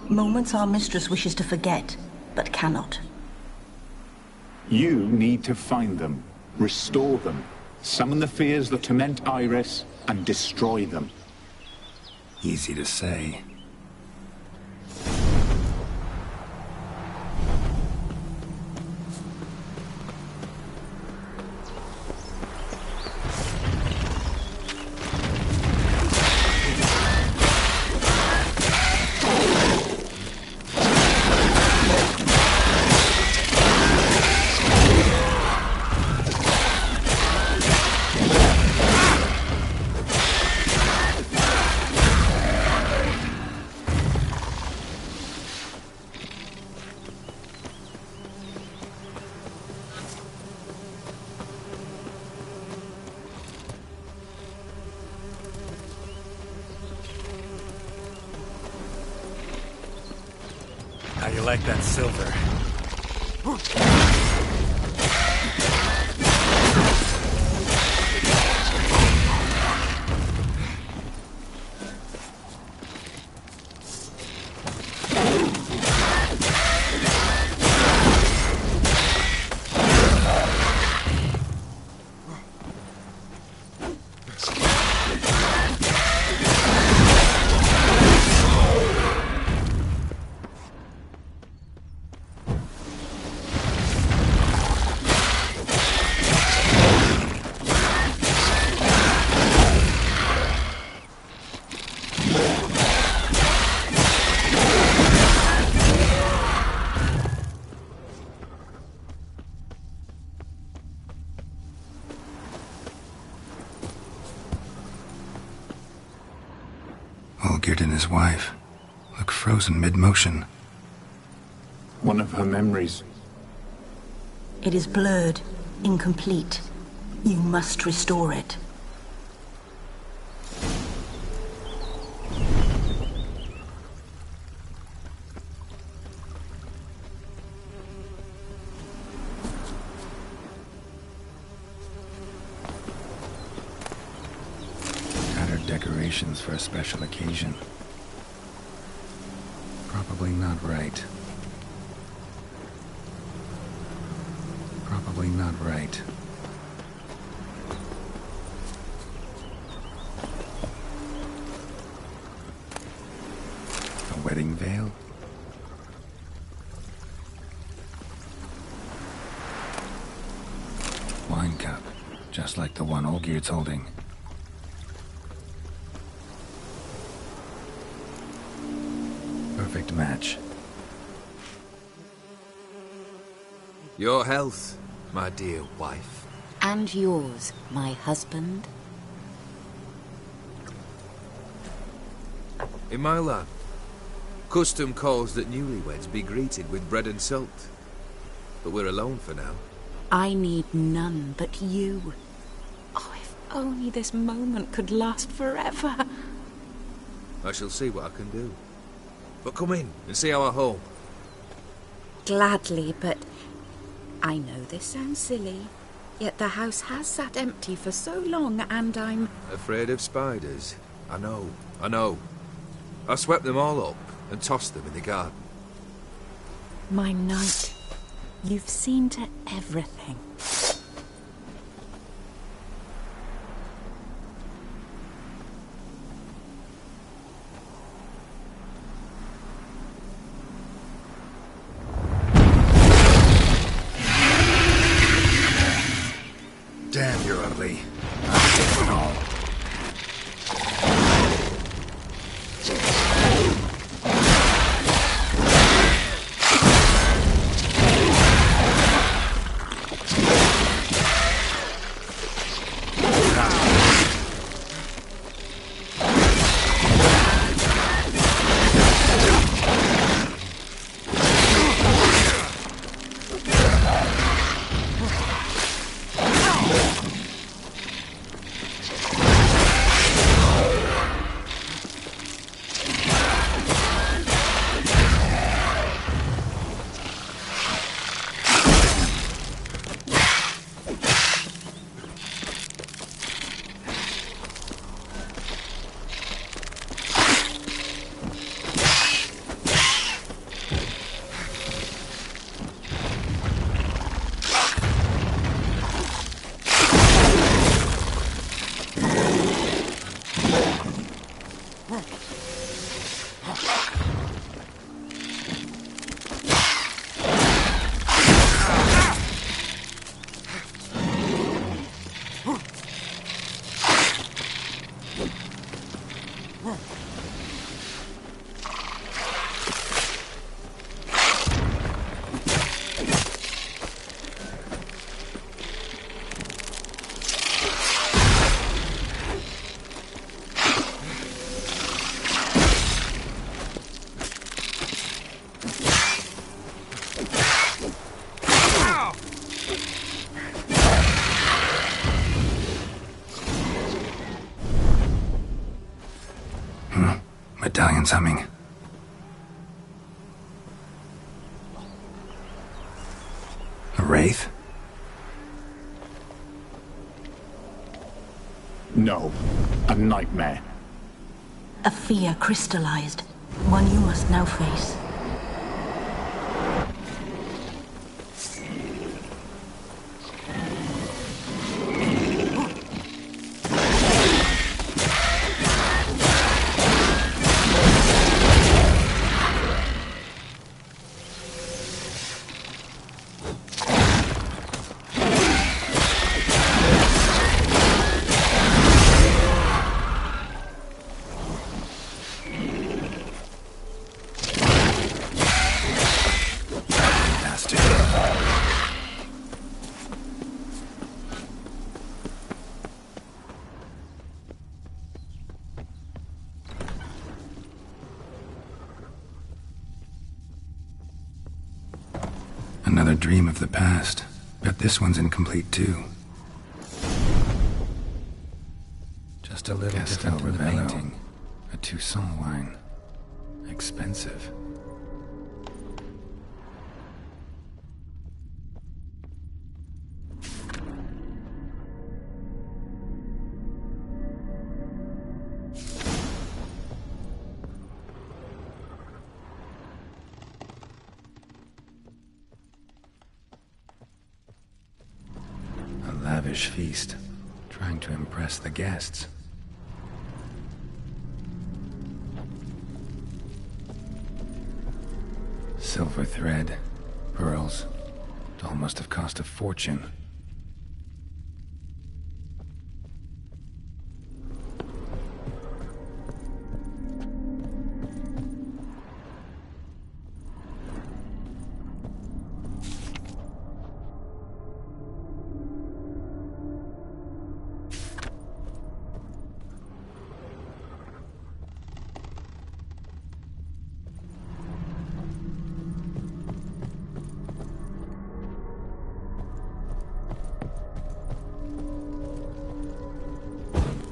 Moments our mistress wishes to forget, but cannot. You need to find them, restore them, summon the fears that torment Iris, and destroy them. Easy to say. How you like that silver? appeared in his wife. Look frozen mid-motion. One of her memories. It is blurred, incomplete. You must restore it. Tattered decorations for a special occasion. Probably not right. Probably not right. A wedding veil? Wine cup, just like the one Olgier's holding. Perfect match. Your health, my dear wife. And yours, my husband. In my land, custom calls that newlyweds be greeted with bread and salt. But we're alone for now. I need none but you. Oh, if only this moment could last forever. I shall see what I can do. But come in and see our home. Gladly, but I know this sounds silly, yet the house has sat empty for so long, and I'm... Afraid of spiders? I know. I swept them all up and tossed them in the garden. My knight, you've seen to everything. Damn, you're ugly. I'm taking it all. Medallion's humming. A wraith? No, a nightmare. A fear crystallized, one you must now face. Another dream of the past. Bet this one's incomplete too. Just a little different in the painting. A Toussaint wine. Expensive. A lavish feast, trying to impress the guests. Silver thread, pearls. It all must have cost a fortune.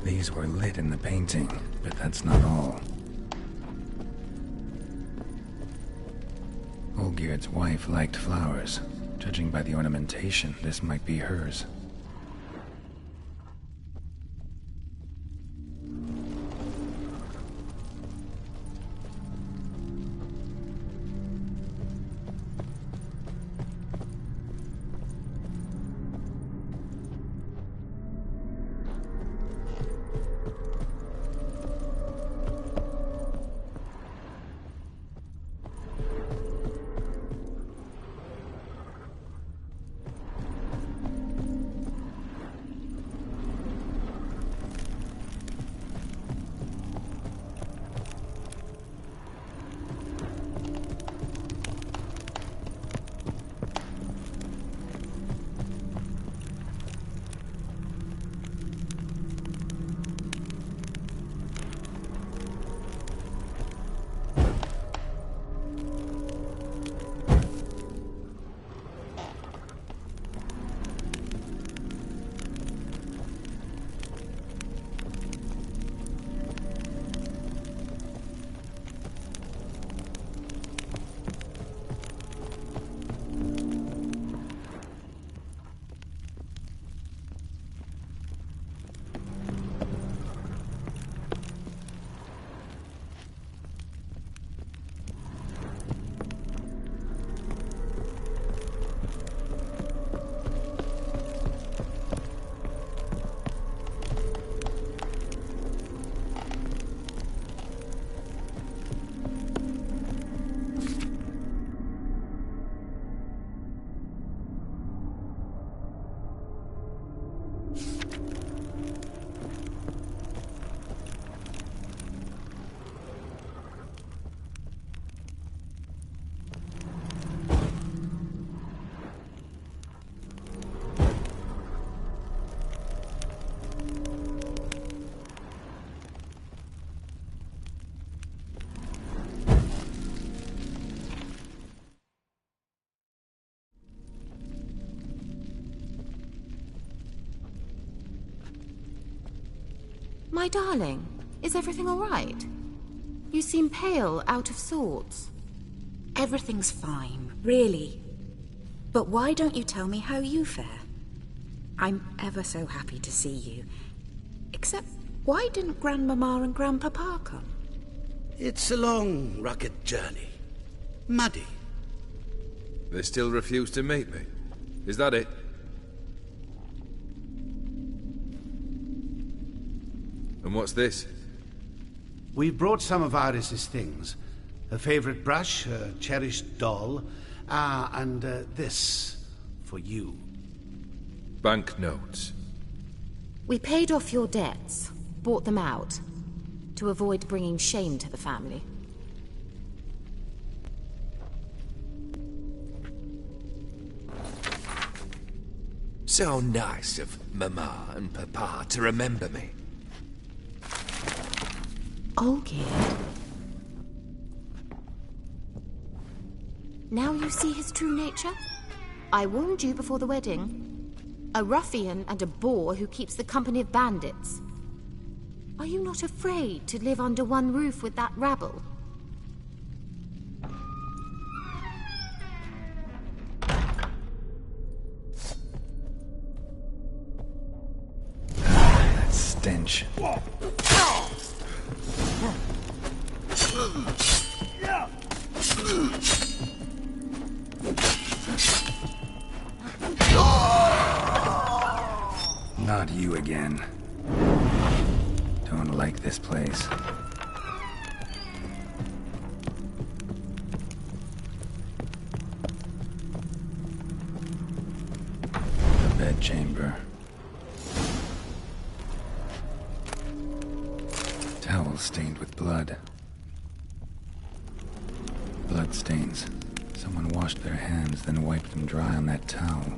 These were lit in the painting, but that's not all. Olgierd's wife liked flowers. Judging by the ornamentation, this might be hers. My darling, is everything all right? You seem pale, out of sorts. Everything's fine, really. But why don't you tell me how you fare? I'm ever so happy to see you. Except, why didn't Grandmama and Grandpapa come? It's a long, rugged journey. Muddy. They still refuse to meet me. Is that it? And what's this? We brought some of Iris's things. Her favorite brush, her cherished doll, and this for you. Banknotes. We paid off your debts, bought them out, to avoid bringing shame to the family. So nice of Mama and Papa to remember me. Olgierd. Now you see his true nature? I warned you before the wedding. A ruffian and a boor who keeps the company of bandits. Are you not afraid to live under one roof with that rabble? That stench. Not you again. Don't like this place. The bedchamber. Towel stained with blood. Blood stains. Someone washed their hands, then wiped them dry on that towel.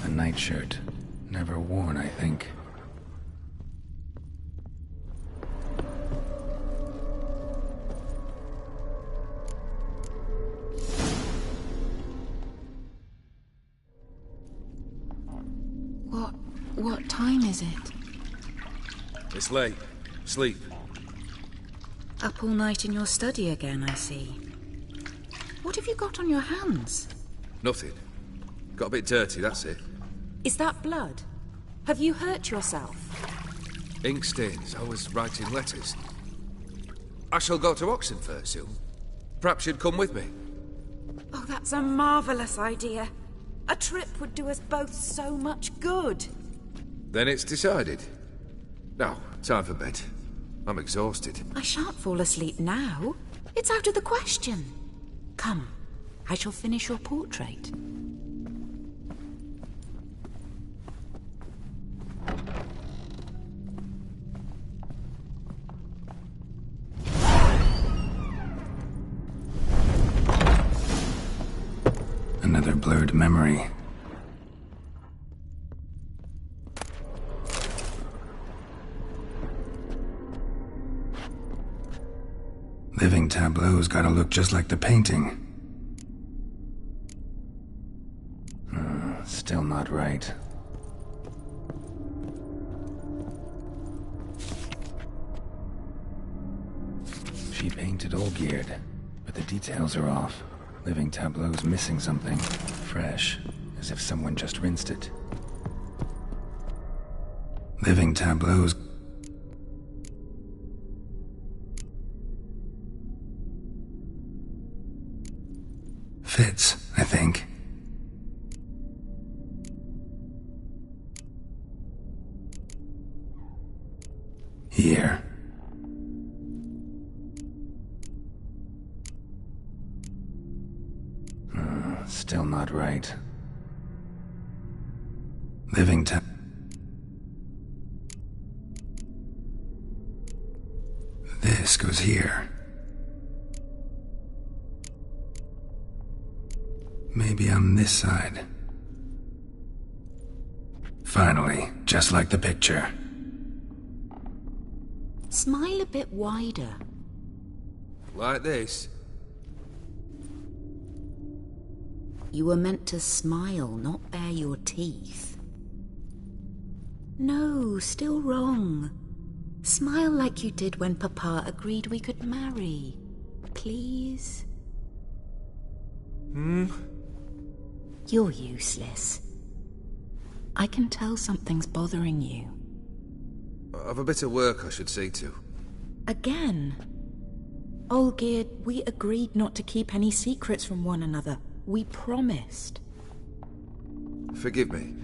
A nightshirt. Never worn, I think. What time is it? It's late. Sleep. Up all night in your study again, I see. What have you got on your hands? Nothing. Got a bit dirty, that's it. Is that blood? Have you hurt yourself? Ink stains. I was writing letters. I shall go to Oxenfurt soon. Perhaps you'd come with me. Oh, that's a marvellous idea. A trip would do us both so much good. Then it's decided. Now, time for bed. I'm exhausted. I shan't fall asleep now. It's out of the question. Come, I shall finish your portrait. Another blurred memory. Living tableau's gotta look just like the painting. Still not right. She painted Olgierd, but the details are off. Living tableau's missing something. Fresh, as if someone just rinsed it. Living tableau's... fits, I think. Here. Still not right. Living tab... This goes here. Maybe on this side. Finally, just like the picture. Smile a bit wider. Like this? You were meant to smile, not bare your teeth. No, still wrong. Smile like you did when Papa agreed we could marry. Please? You're useless. I can tell something's bothering you. I've a bit of work I should see to. Again? Olgierd, we agreed not to keep any secrets from one another. We promised. Forgive me.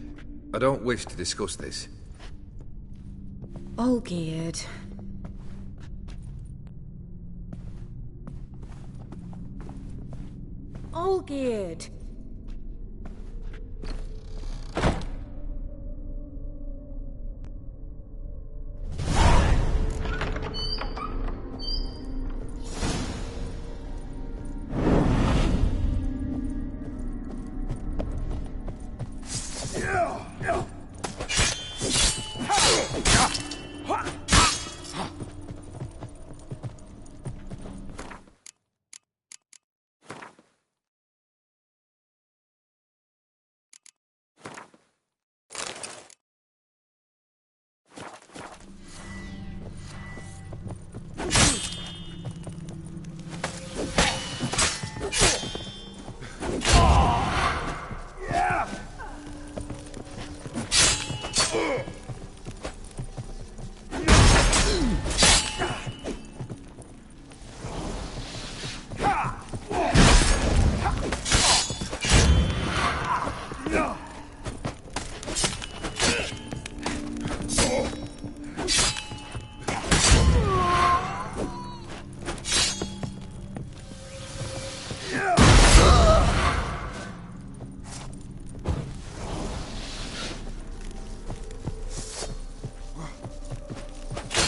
I don't wish to discuss this. Olgierd. Olgierd!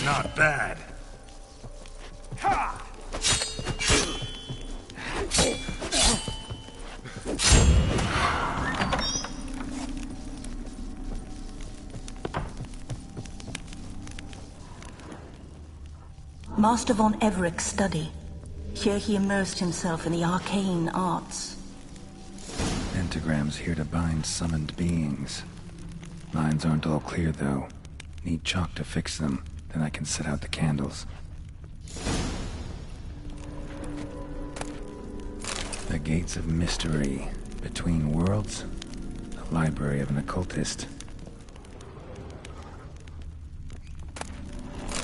Not bad. Master von Evereck's study. Here he immersed himself in the arcane arts. Pentagrams here to bind summoned beings. Lines aren't all clear, though. Need chalk to fix them, then I can set out the candles. The Gates of Mystery. Between Worlds? The library of an occultist.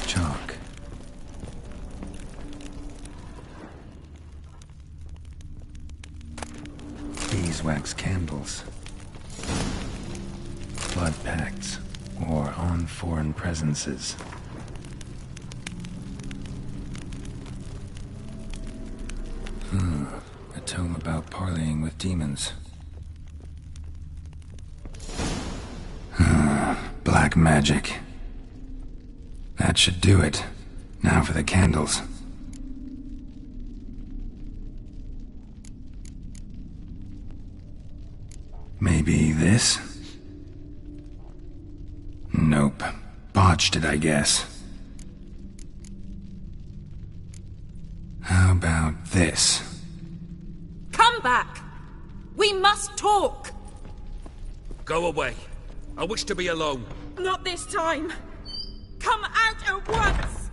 Chalk. Beeswax candles. Blood pacts, or on foreign presences. A tome about parleying with demons. Black magic. That should do it. Now for the candles. Maybe this? Nope. Botched it, I guess. How about this? Come back! We must talk! Go away. I wish to be alone. Not this time! Come out at once!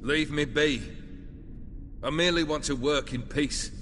Leave me be. I merely want to work in peace.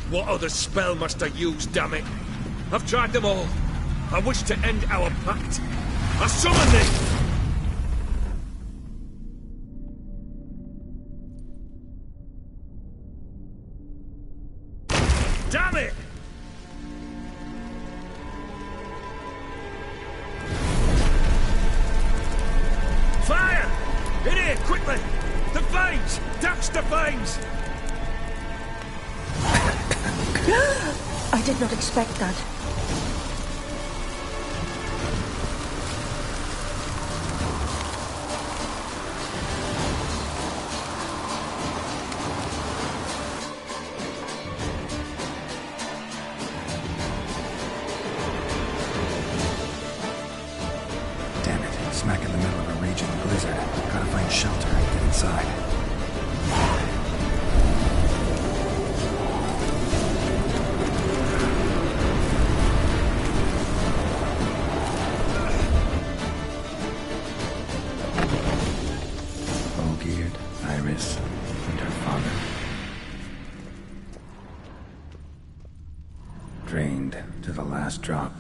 What other spell must I use, damn it? I've tried them all. I wish to end our pact. I summon thee! Damn it! Fire! In here, quickly! The veins! Touch the veins! I did not expect that. Damn it. Smack in the middle of a raging blizzard. Gotta find shelter and get inside. Iris and her father. Drained to the last drop.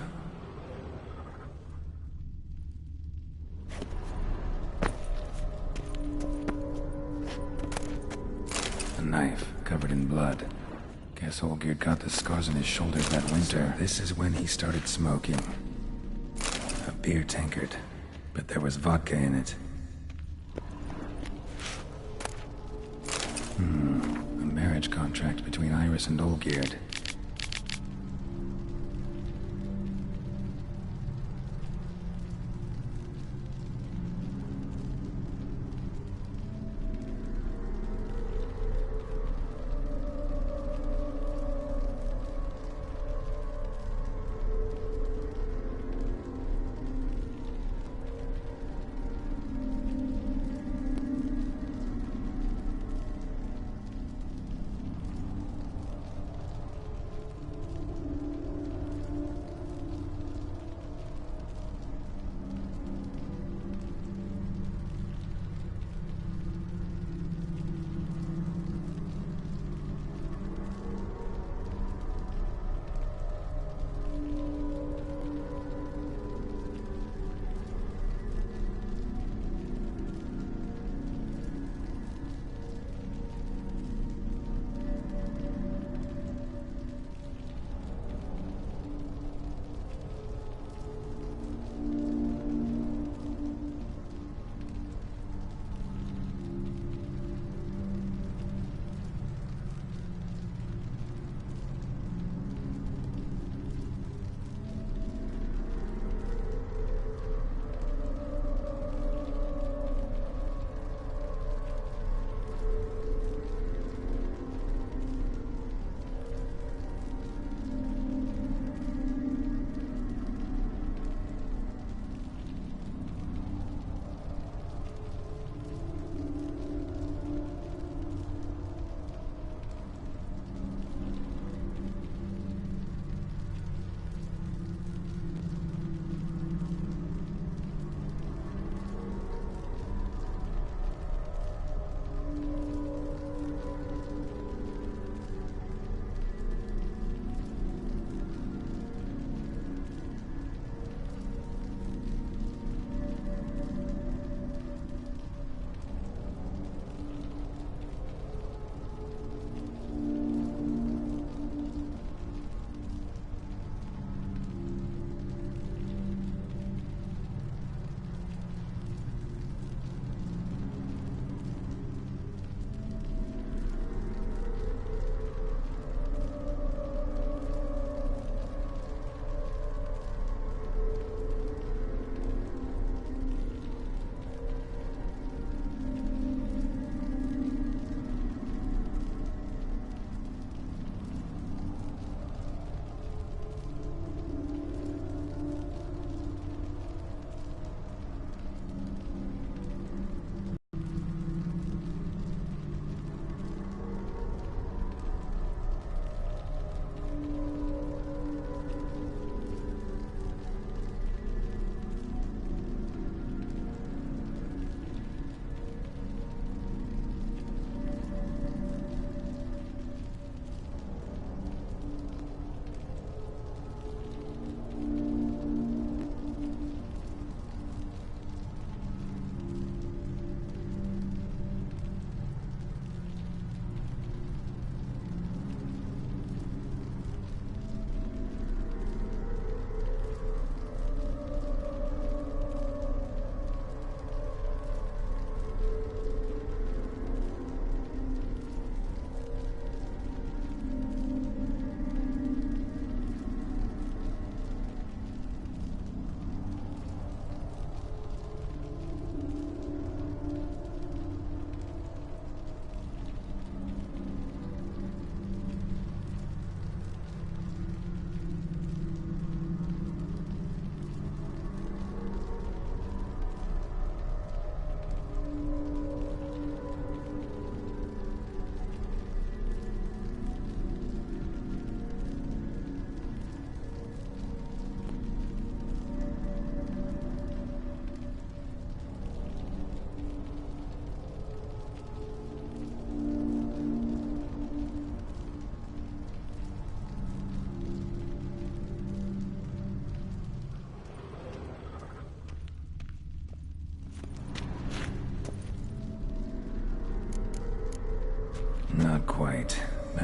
A knife covered in blood. Guess Olgierd got the scars on his shoulders that winter. This is when he started smoking. A beer tankard, but there was vodka in it. A marriage contract between Iris and Olgierd.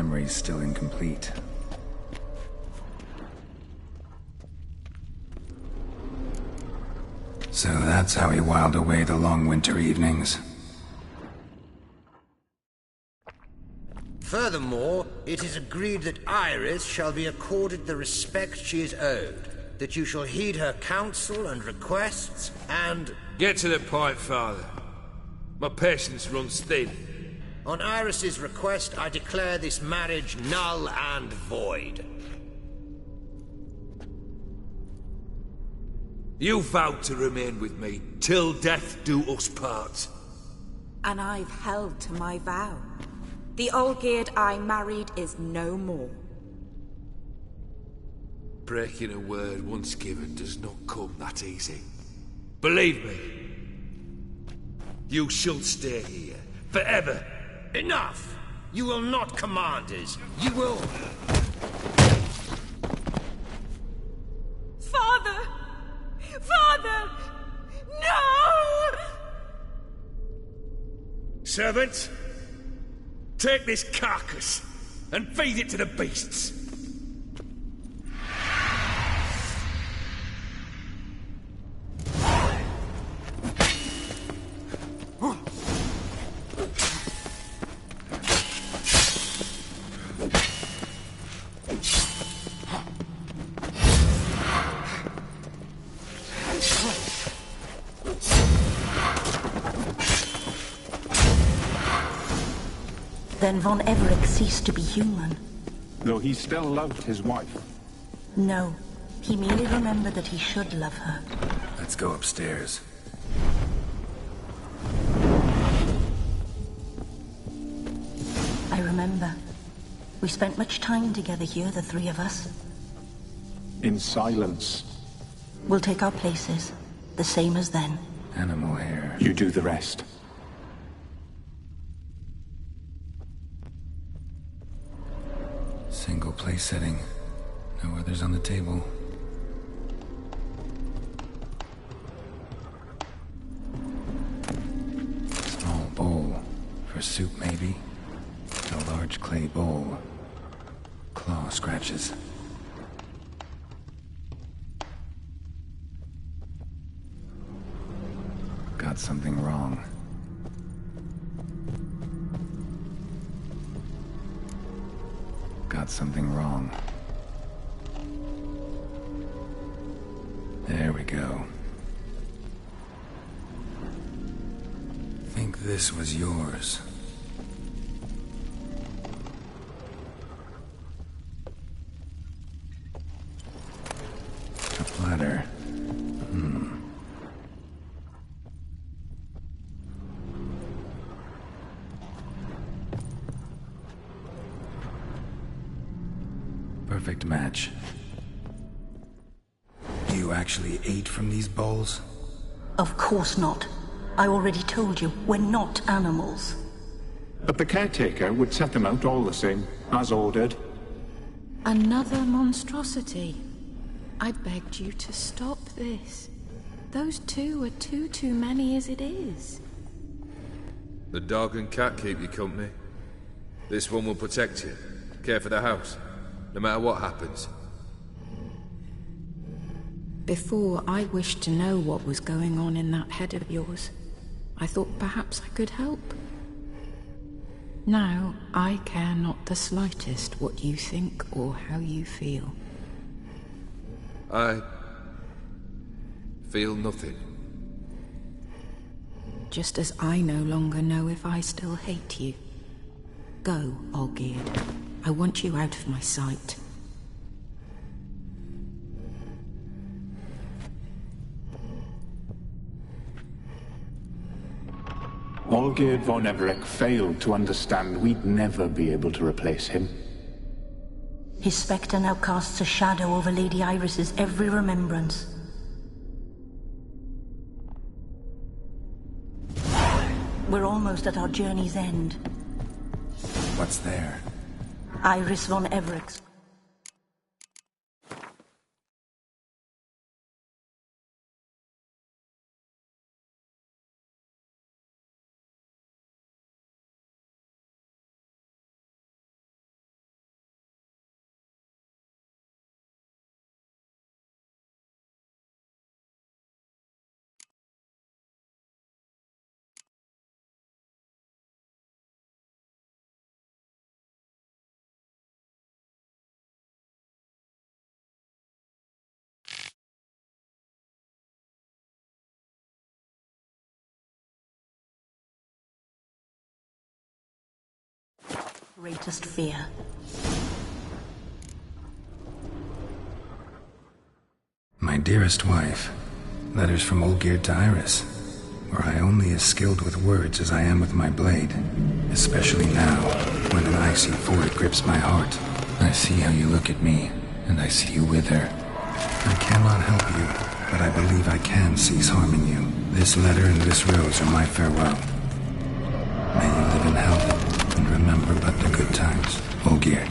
memory's still incomplete. So that's how he whiled away the long winter evenings. Furthermore, it is agreed that Iris shall be accorded the respect she is owed, that you shall heed her counsel and requests, and... Get to the point, Father. My patience runs thin. On Iris's request, I declare this marriage null and void. You vowed to remain with me till death do us part. And I've held to my vow. The Olgierd I married is no more. Breaking a word once given does not come that easy. Believe me, you shall stay here forever. Enough! You will not command us. You will... Father! Father! No! Servant, take this carcass and feed it to the beasts. Then Von Everett ceased to be human. Though he still loved his wife. No, he merely remembered that he should love her. Let's go upstairs. I remember. We spent much time together here, the three of us. In silence. We'll take our places, the same as then. Animal hair. You do the rest. Single place setting. No others on the table. Small bowl. For soup, maybe? A large clay bowl. Claw scratches. Got something wrong. Got something wrong. There we go. Think this was yours. A platter. Perfect match. You actually ate from these bowls? Of course not. I already told you, we're not animals. But the caretaker would set them out all the same, as ordered. Another monstrosity. I begged you to stop this. Those two are too many as it is. The dog and cat keep you company. This one will protect you, care for the house, no matter what happens. Before, I wished to know what was going on in that head of yours. I thought perhaps I could help. Now, I care not the slightest what you think or how you feel. I feel nothing. Just as I no longer know if I still hate you. Go, Olgierd. I want you out of my sight. Olgierd von Everett failed to understand we'd never be able to replace him. His spectre now casts a shadow over Lady Iris's every remembrance. We're almost at our journey's end. What's there? Iris von Everett. Greatest fear. My dearest wife, letters from Olgierd to Iris, where I only as skilled with words as I am with my blade, especially now, when an icy void grips my heart. I see how you look at me, and I see you wither. I cannot help you, but I believe I can cease harming you. This letter and this rose are my farewell. May you live in health, and remember but the good times, Olgierd.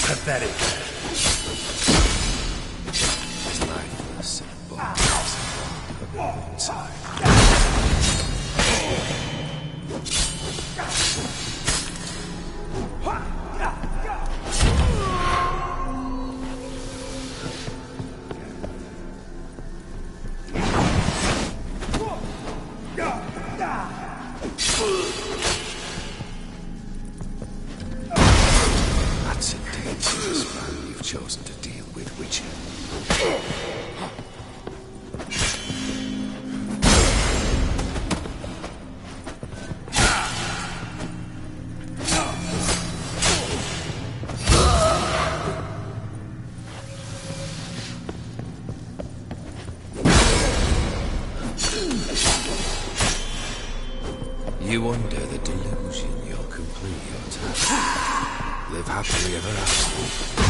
pathetic. It's lifeless and bones inside. That's a dangerous man you've chosen to deal with, Witcher. You under the delusion you're completely untouched. Live happily ever after.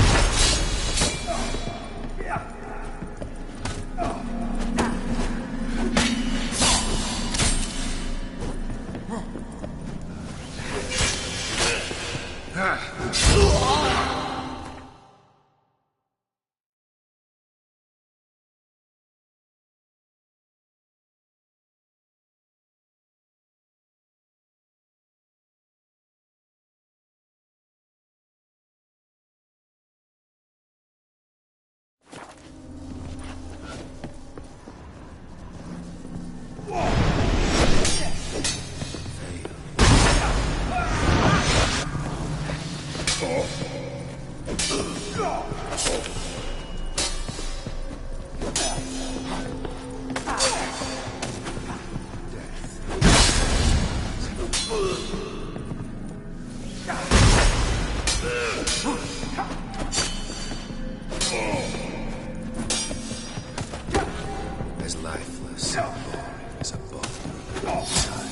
As lifeless and boring as a bone inside.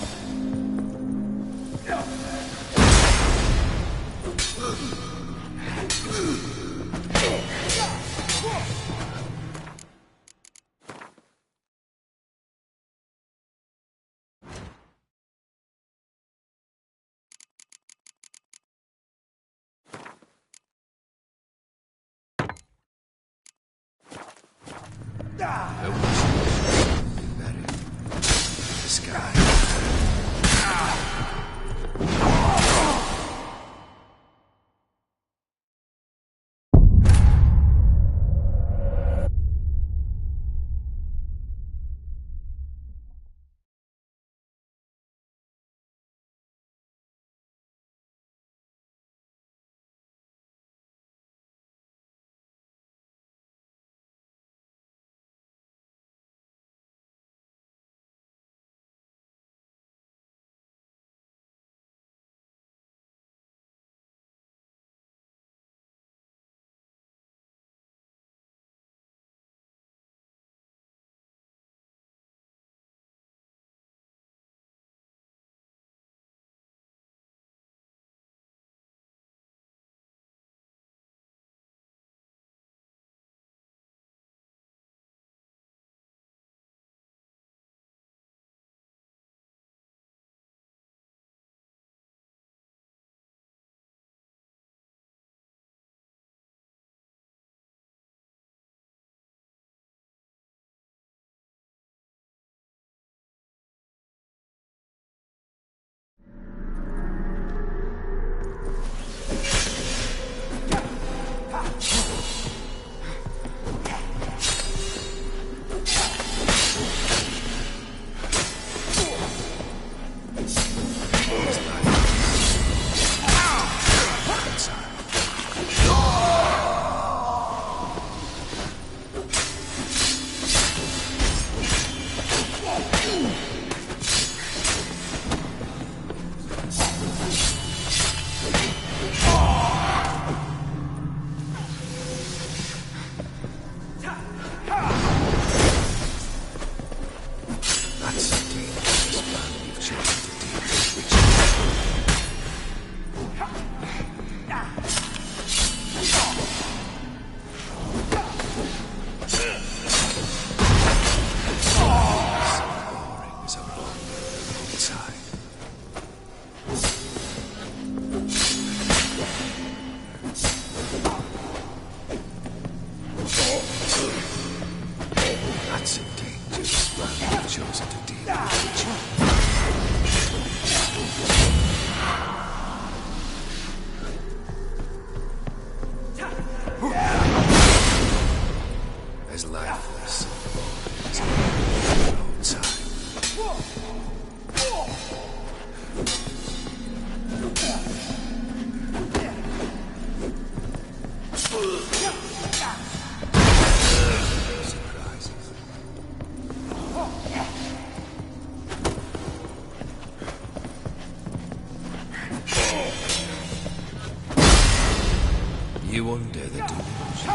You undo the delusion.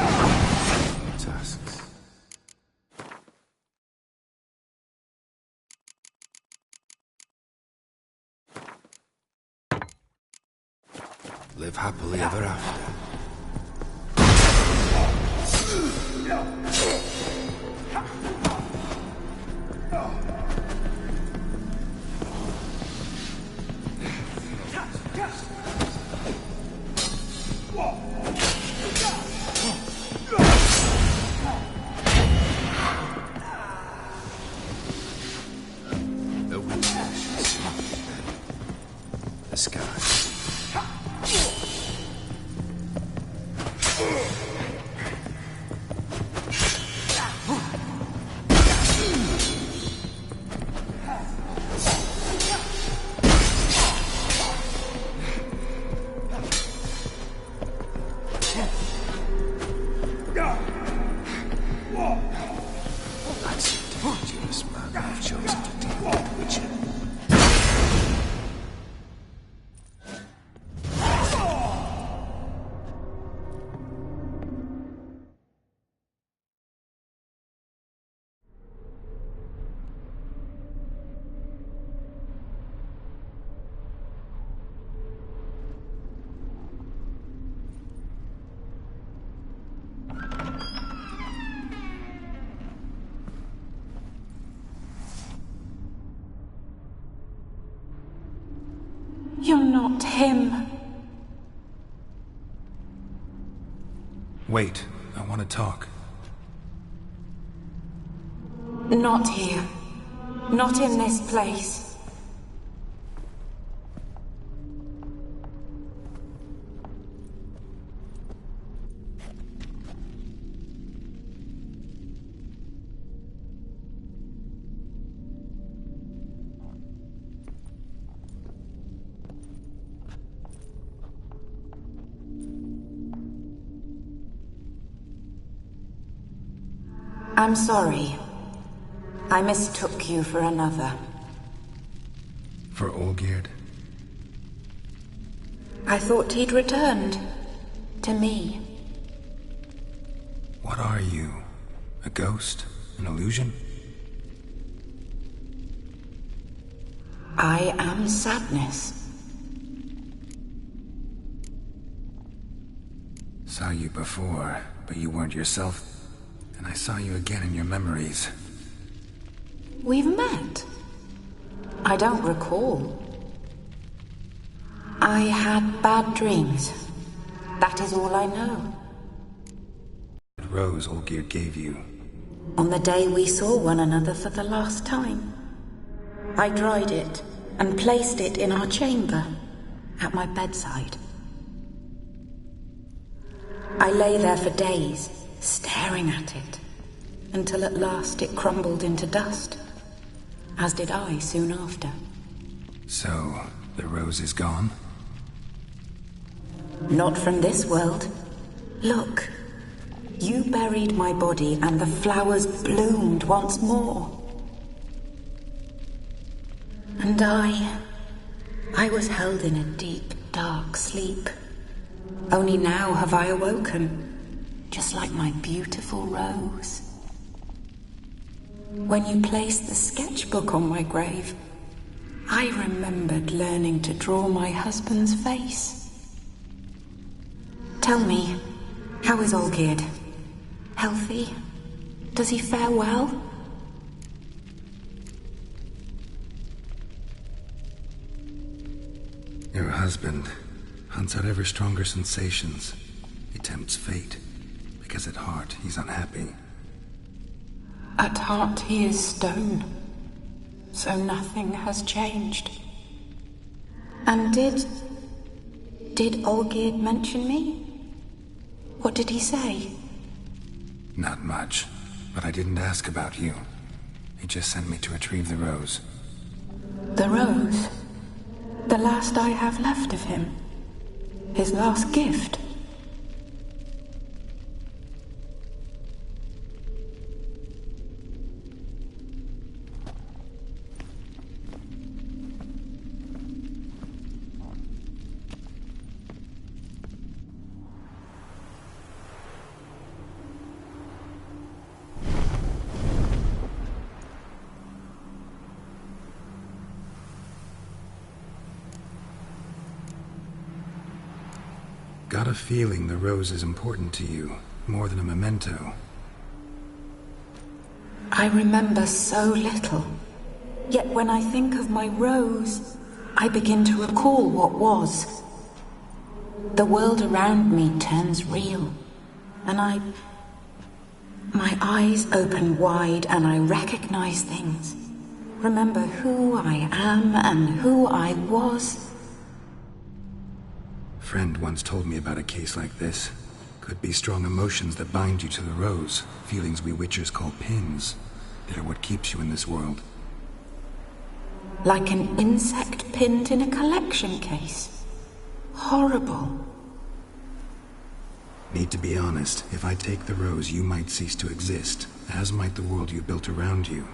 Tasks. Live happily ever after. The sky. That's a dangerous man I've chosen to deal with, Witcher. You're not him. Wait, I want to talk. Not here. Not in this place. I'm sorry. I mistook you for another. For Olgierd? I thought he'd returned. To me. What are you? A ghost? An illusion? I am sadness. Saw you before, but you weren't yourself. And I saw you again in your memories. We've met? I don't recall. I had bad dreams. That is all I know. The rose Olgierd gave you. On the day we saw one another for the last time. I dried it and placed it in our chamber, at my bedside. I lay there for days, staring at it, until at last it crumbled into dust, as did I soon after. So, the rose is gone? Not from this world. Look, you buried my body and the flowers bloomed once more. And I was held in a deep, dark sleep. Only now have I awoken. Just like my beautiful rose. When you placed the sketchbook on my grave, I remembered learning to draw my husband's face. Tell me, how is Olgierd? Healthy? Does he fare well? Your husband hunts out ever stronger sensations. He tempts fate. Because at heart, he's unhappy. At heart, he is stone. So nothing has changed. And did Olgierd mention me? What did he say? Not much, but I didn't ask about you. He just sent me to retrieve the rose. The rose? The last I have left of him? His last gift? Got a feeling the rose is important to you, more than a memento. I remember so little. Yet when I think of my rose, I begin to recall what was. The world around me turns real, and my eyes open wide and I recognize things. Remember who I am and who I was. Friend once told me about a case like this. Could be strong emotions that bind you to the rose, feelings we witchers call pins. They're what keeps you in this world. Like an insect pinned in a collection case. Horrible. Need to be honest, if I take the rose, you might cease to exist, as might the world you built around you.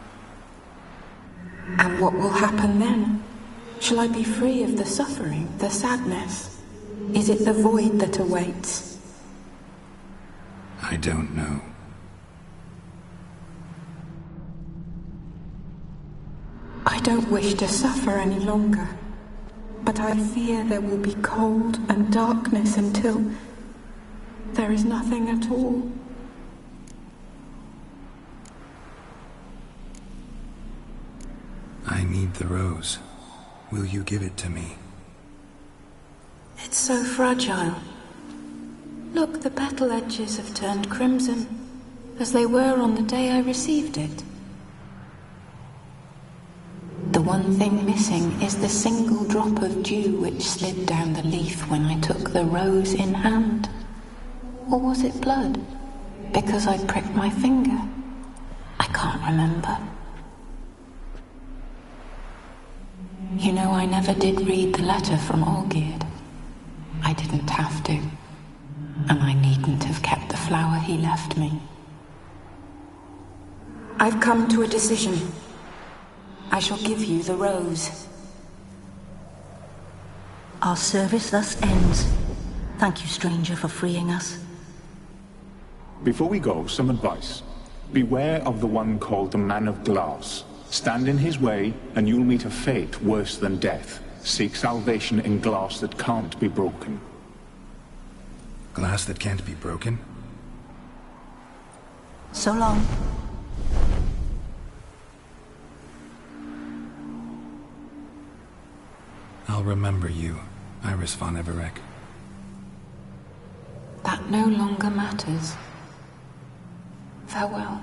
And what will happen then? Shall I be free of the suffering, the sadness? Is it the void that awaits? I don't know. I don't wish to suffer any longer, but I fear there will be cold and darkness until there is nothing at all. I need the rose. Will you give it to me? It's so fragile. Look, the petal edges have turned crimson, as they were on the day I received it. The one thing missing is the single drop of dew which slid down the leaf when I took the rose in hand. Or was it blood? Because I pricked my finger? I can't remember. You know, I never did read the letter from Olgierd. I didn't have to. And I needn't have kept the flower he left me. I've come to a decision. I shall give you the rose. Our service thus ends. Thank you, stranger, for freeing us. Before we go, some advice. Beware of the one called the Man of Glass. Stand in his way, and you'll meet a fate worse than death. Seek salvation in glass that can't be broken. Glass that can't be broken? So long. I'll remember you, Iris von Everec. That no longer matters. Farewell.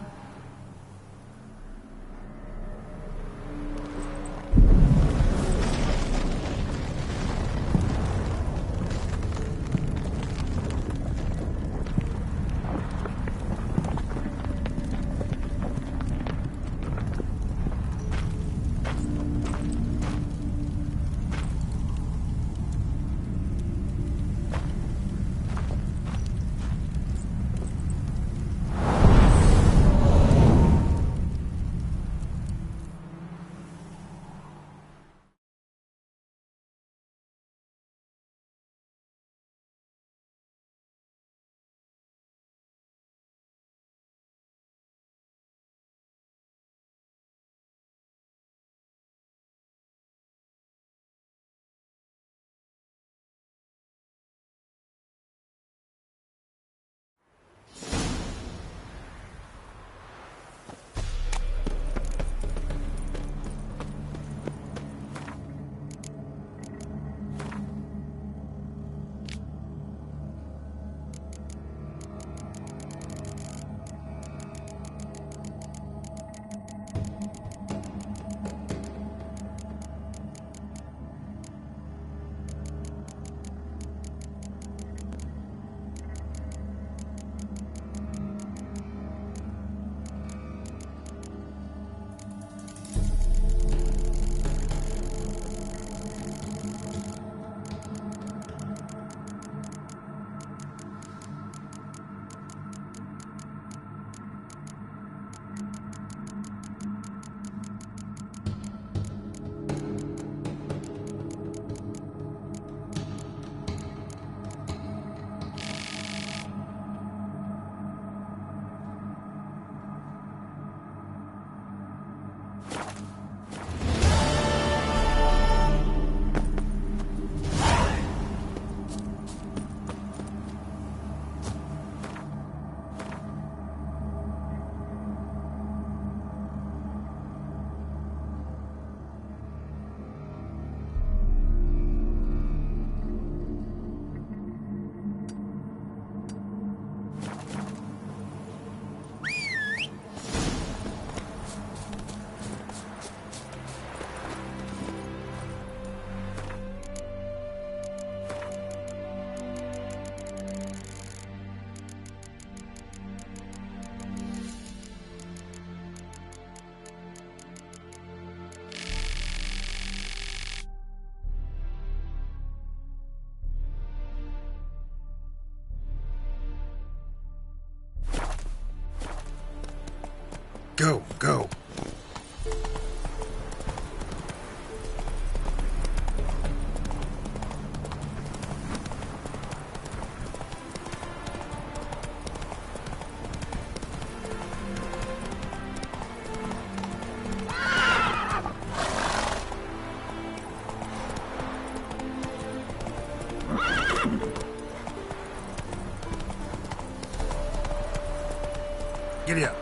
Go, go. Giddy up.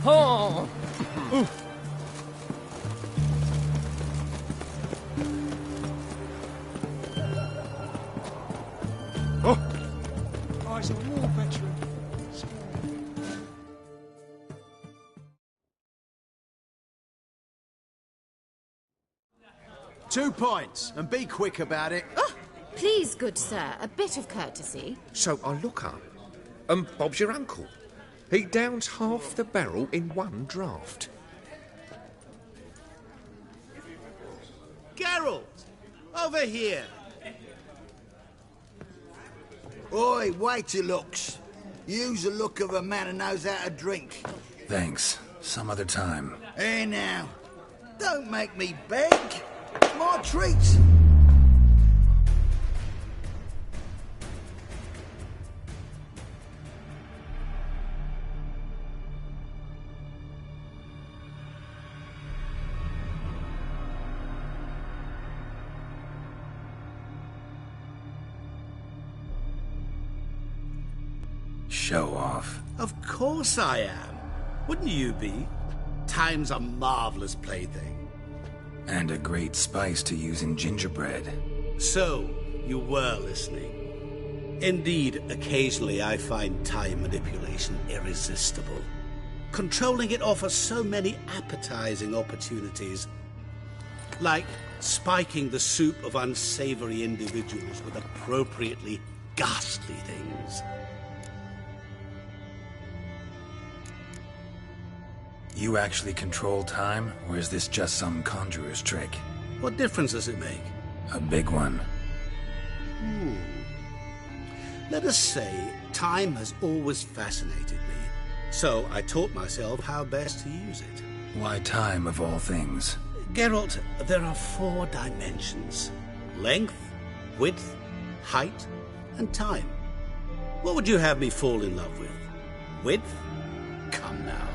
Oh! Oh, he's a war veteran. 2 points, and be quick about it. Oh, please, good sir, a bit of courtesy. So I look up, and Bob's your uncle. He downs half the barrel in one draught. Geralt! Over here! Oi, wait your looks. Use the look of a man who knows how to drink. Thanks. Some other time. Hey now, don't make me beg. My treat. Show off. Of course I am. Wouldn't you be? Time's a marvelous plaything. And a great spice to use in gingerbread. So, you were listening. Indeed, occasionally I find time manipulation irresistible. Controlling it offers so many appetizing opportunities. Like spiking the soup of unsavory individuals with appropriately ghastly things. You actually control time, or is this just some conjurer's trick? What difference does it make? A big one. Let us say time has always fascinated me, so I taught myself how best to use it. Why time, of all things? Geralt, there are 4 dimensions. Length, width, height, and time. What would you have me fall in love with? Width? Come now.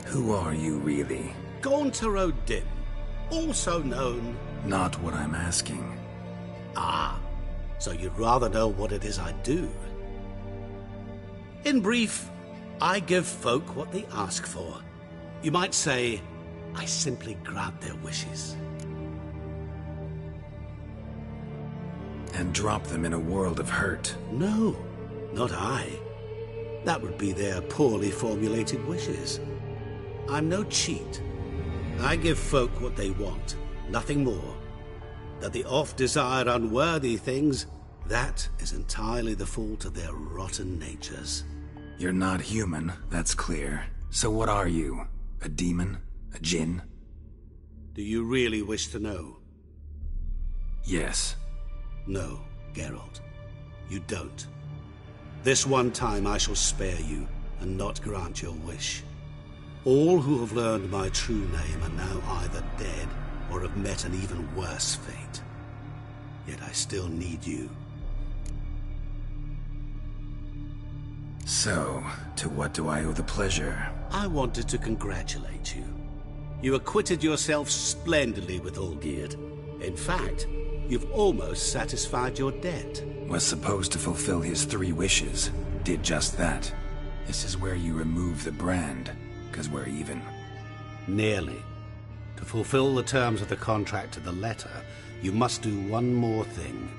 Who are you, really? Gauntero Dim, also known... Not what I'm asking. Ah, so you'd rather know what it is I do. In brief, I give folk what they ask for. You might say, I simply grant their wishes. And drop them in a world of hurt. No, not I. That would be their poorly formulated wishes. I'm no cheat. I give folk what they want, nothing more. That the oft-desired unworthy things, that is entirely the fault of their rotten natures. You're not human, that's clear. So what are you? A demon? A djinn? Do you really wish to know? Yes. No, Geralt. You don't. This one time I shall spare you and not grant your wish. All who have learned my true name are now either dead or have met an even worse fate. Yet I still need you. So, to what do I owe the pleasure? I wanted to congratulate you. You acquitted yourself splendidly with Olgierd. In fact, you've almost satisfied your debt. Was supposed to fulfill his 3 wishes. Did just that. This is where you remove the brand, 'cause we're even. Nearly. To fulfill the terms of the contract to the letter, you must do one more thing.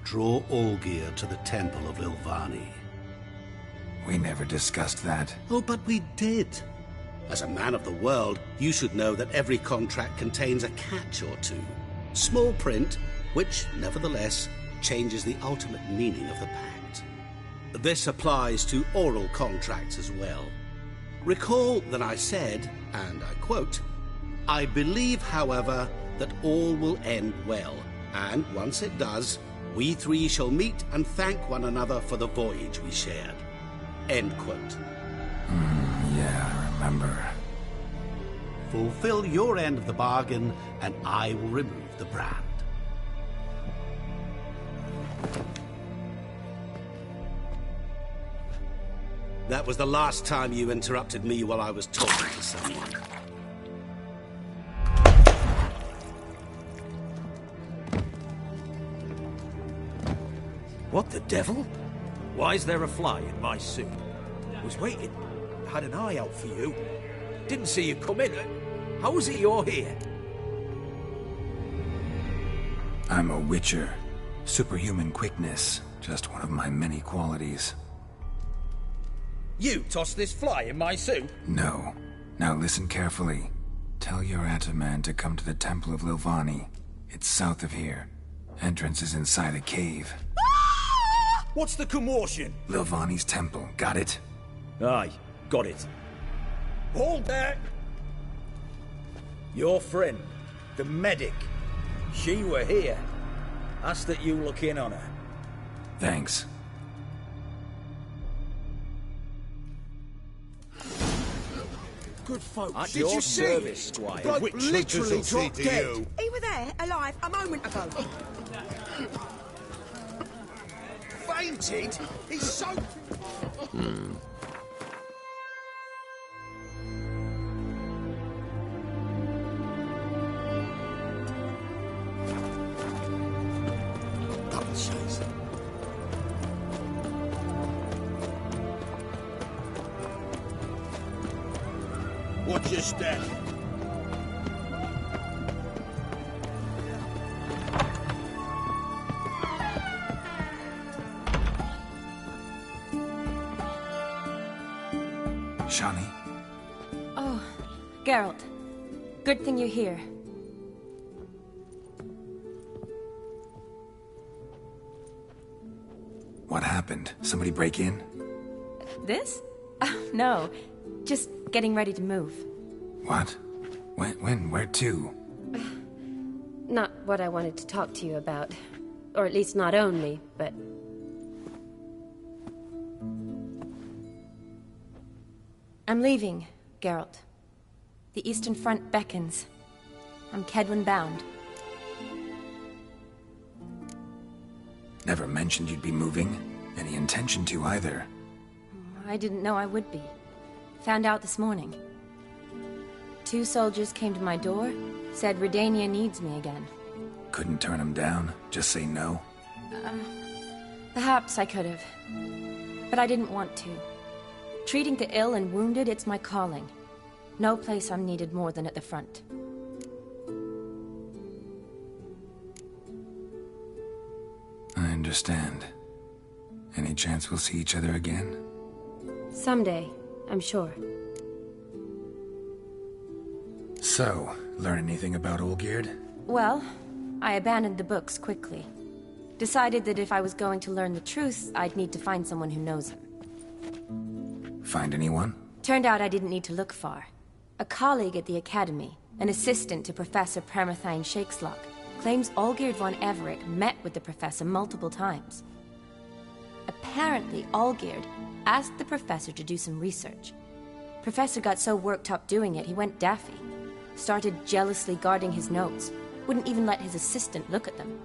Draw Olgierd to the Temple of Lilvani. We never discussed that. Oh, but we did. As a man of the world, you should know that every contract contains a catch or two. Small print, which, nevertheless, changes the ultimate meaning of the pact. This applies to oral contracts as well. Recall that I said, and I quote, "I believe, however, that all will end well, and once it does, we 3 shall meet and thank one another for the voyage we shared." End quote. Yeah, I remember. Fulfill your end of the bargain, and I will remove the brand. That was the last time you interrupted me while I was talking to someone. What the devil? Why is there a fly in my suit? Was waiting. Had an eye out for you. Didn't see you come in. How is it you're here? I'm a witcher. Superhuman quickness. Just one of my many qualities. You tossed this fly in my suit? No. Now listen carefully. Tell your Ataman to come to the Temple of Lilvani. It's south of here. Entrance is inside a cave. What's the commotion? Lilvani's temple. Got it? Aye, got it. Hold there! Your friend, the medic, she were here. Asked that you look in on her. Thanks. Good folks. At Did your you see? service, Squire. Bloke Which literally hunters will dropped see to dead. you? He were there, alive, a moment ago. Fainted? He's so... Double chase. Watch your step. Shani? Oh, Geralt. Good thing you're here. What happened? Somebody break in? This? No. Just getting ready to move. What? When? Where to? Not what I wanted to talk to you about. Or at least not only, but... I'm leaving, Geralt. The Eastern Front beckons. I'm Kedwin bound. Never mentioned you'd be moving. Any intention to either. I didn't know I would be. Found out this morning. 2 soldiers came to my door, said Redania needs me again. Couldn't turn him down? Just say no? Perhaps I could have. But I didn't want to. Treating the ill and wounded, it's my calling. No place I'm needed more than at the front. I understand. Any chance we'll see each other again? Someday, I'm sure. So, learn anything about Olgierd? Well, I abandoned the books quickly. Decided that if I was going to learn the truth, I'd need to find someone who knows him. Find anyone? Turned out I didn't need to look far. A colleague at the Academy, an assistant to Professor Premathine Shakeslok. claims Olgierd von Everett met with the professor multiple times. Apparently, Olgierd asked the professor to do some research. Professor got so worked up doing it, he went daffy. Started jealously guarding his notes. Wouldn't even let his assistant look at them.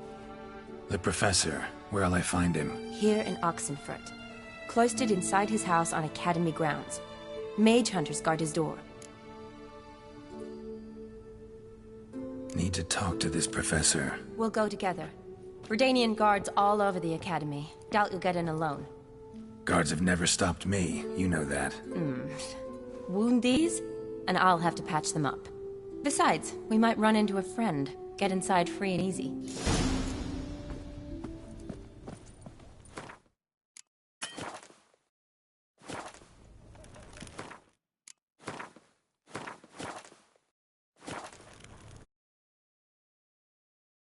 The professor, where'll I find him? Here in Oxenfurt. Cloistered inside his house on Academy grounds. Mage hunters guard his door. Need to talk to this professor. We'll go together. Redanian guards all over the Academy. Doubt you'll get in alone. Guards have never stopped me, you know that. Wound these, and I'll have to patch them up. Besides, we might run into a friend. Get inside free and easy.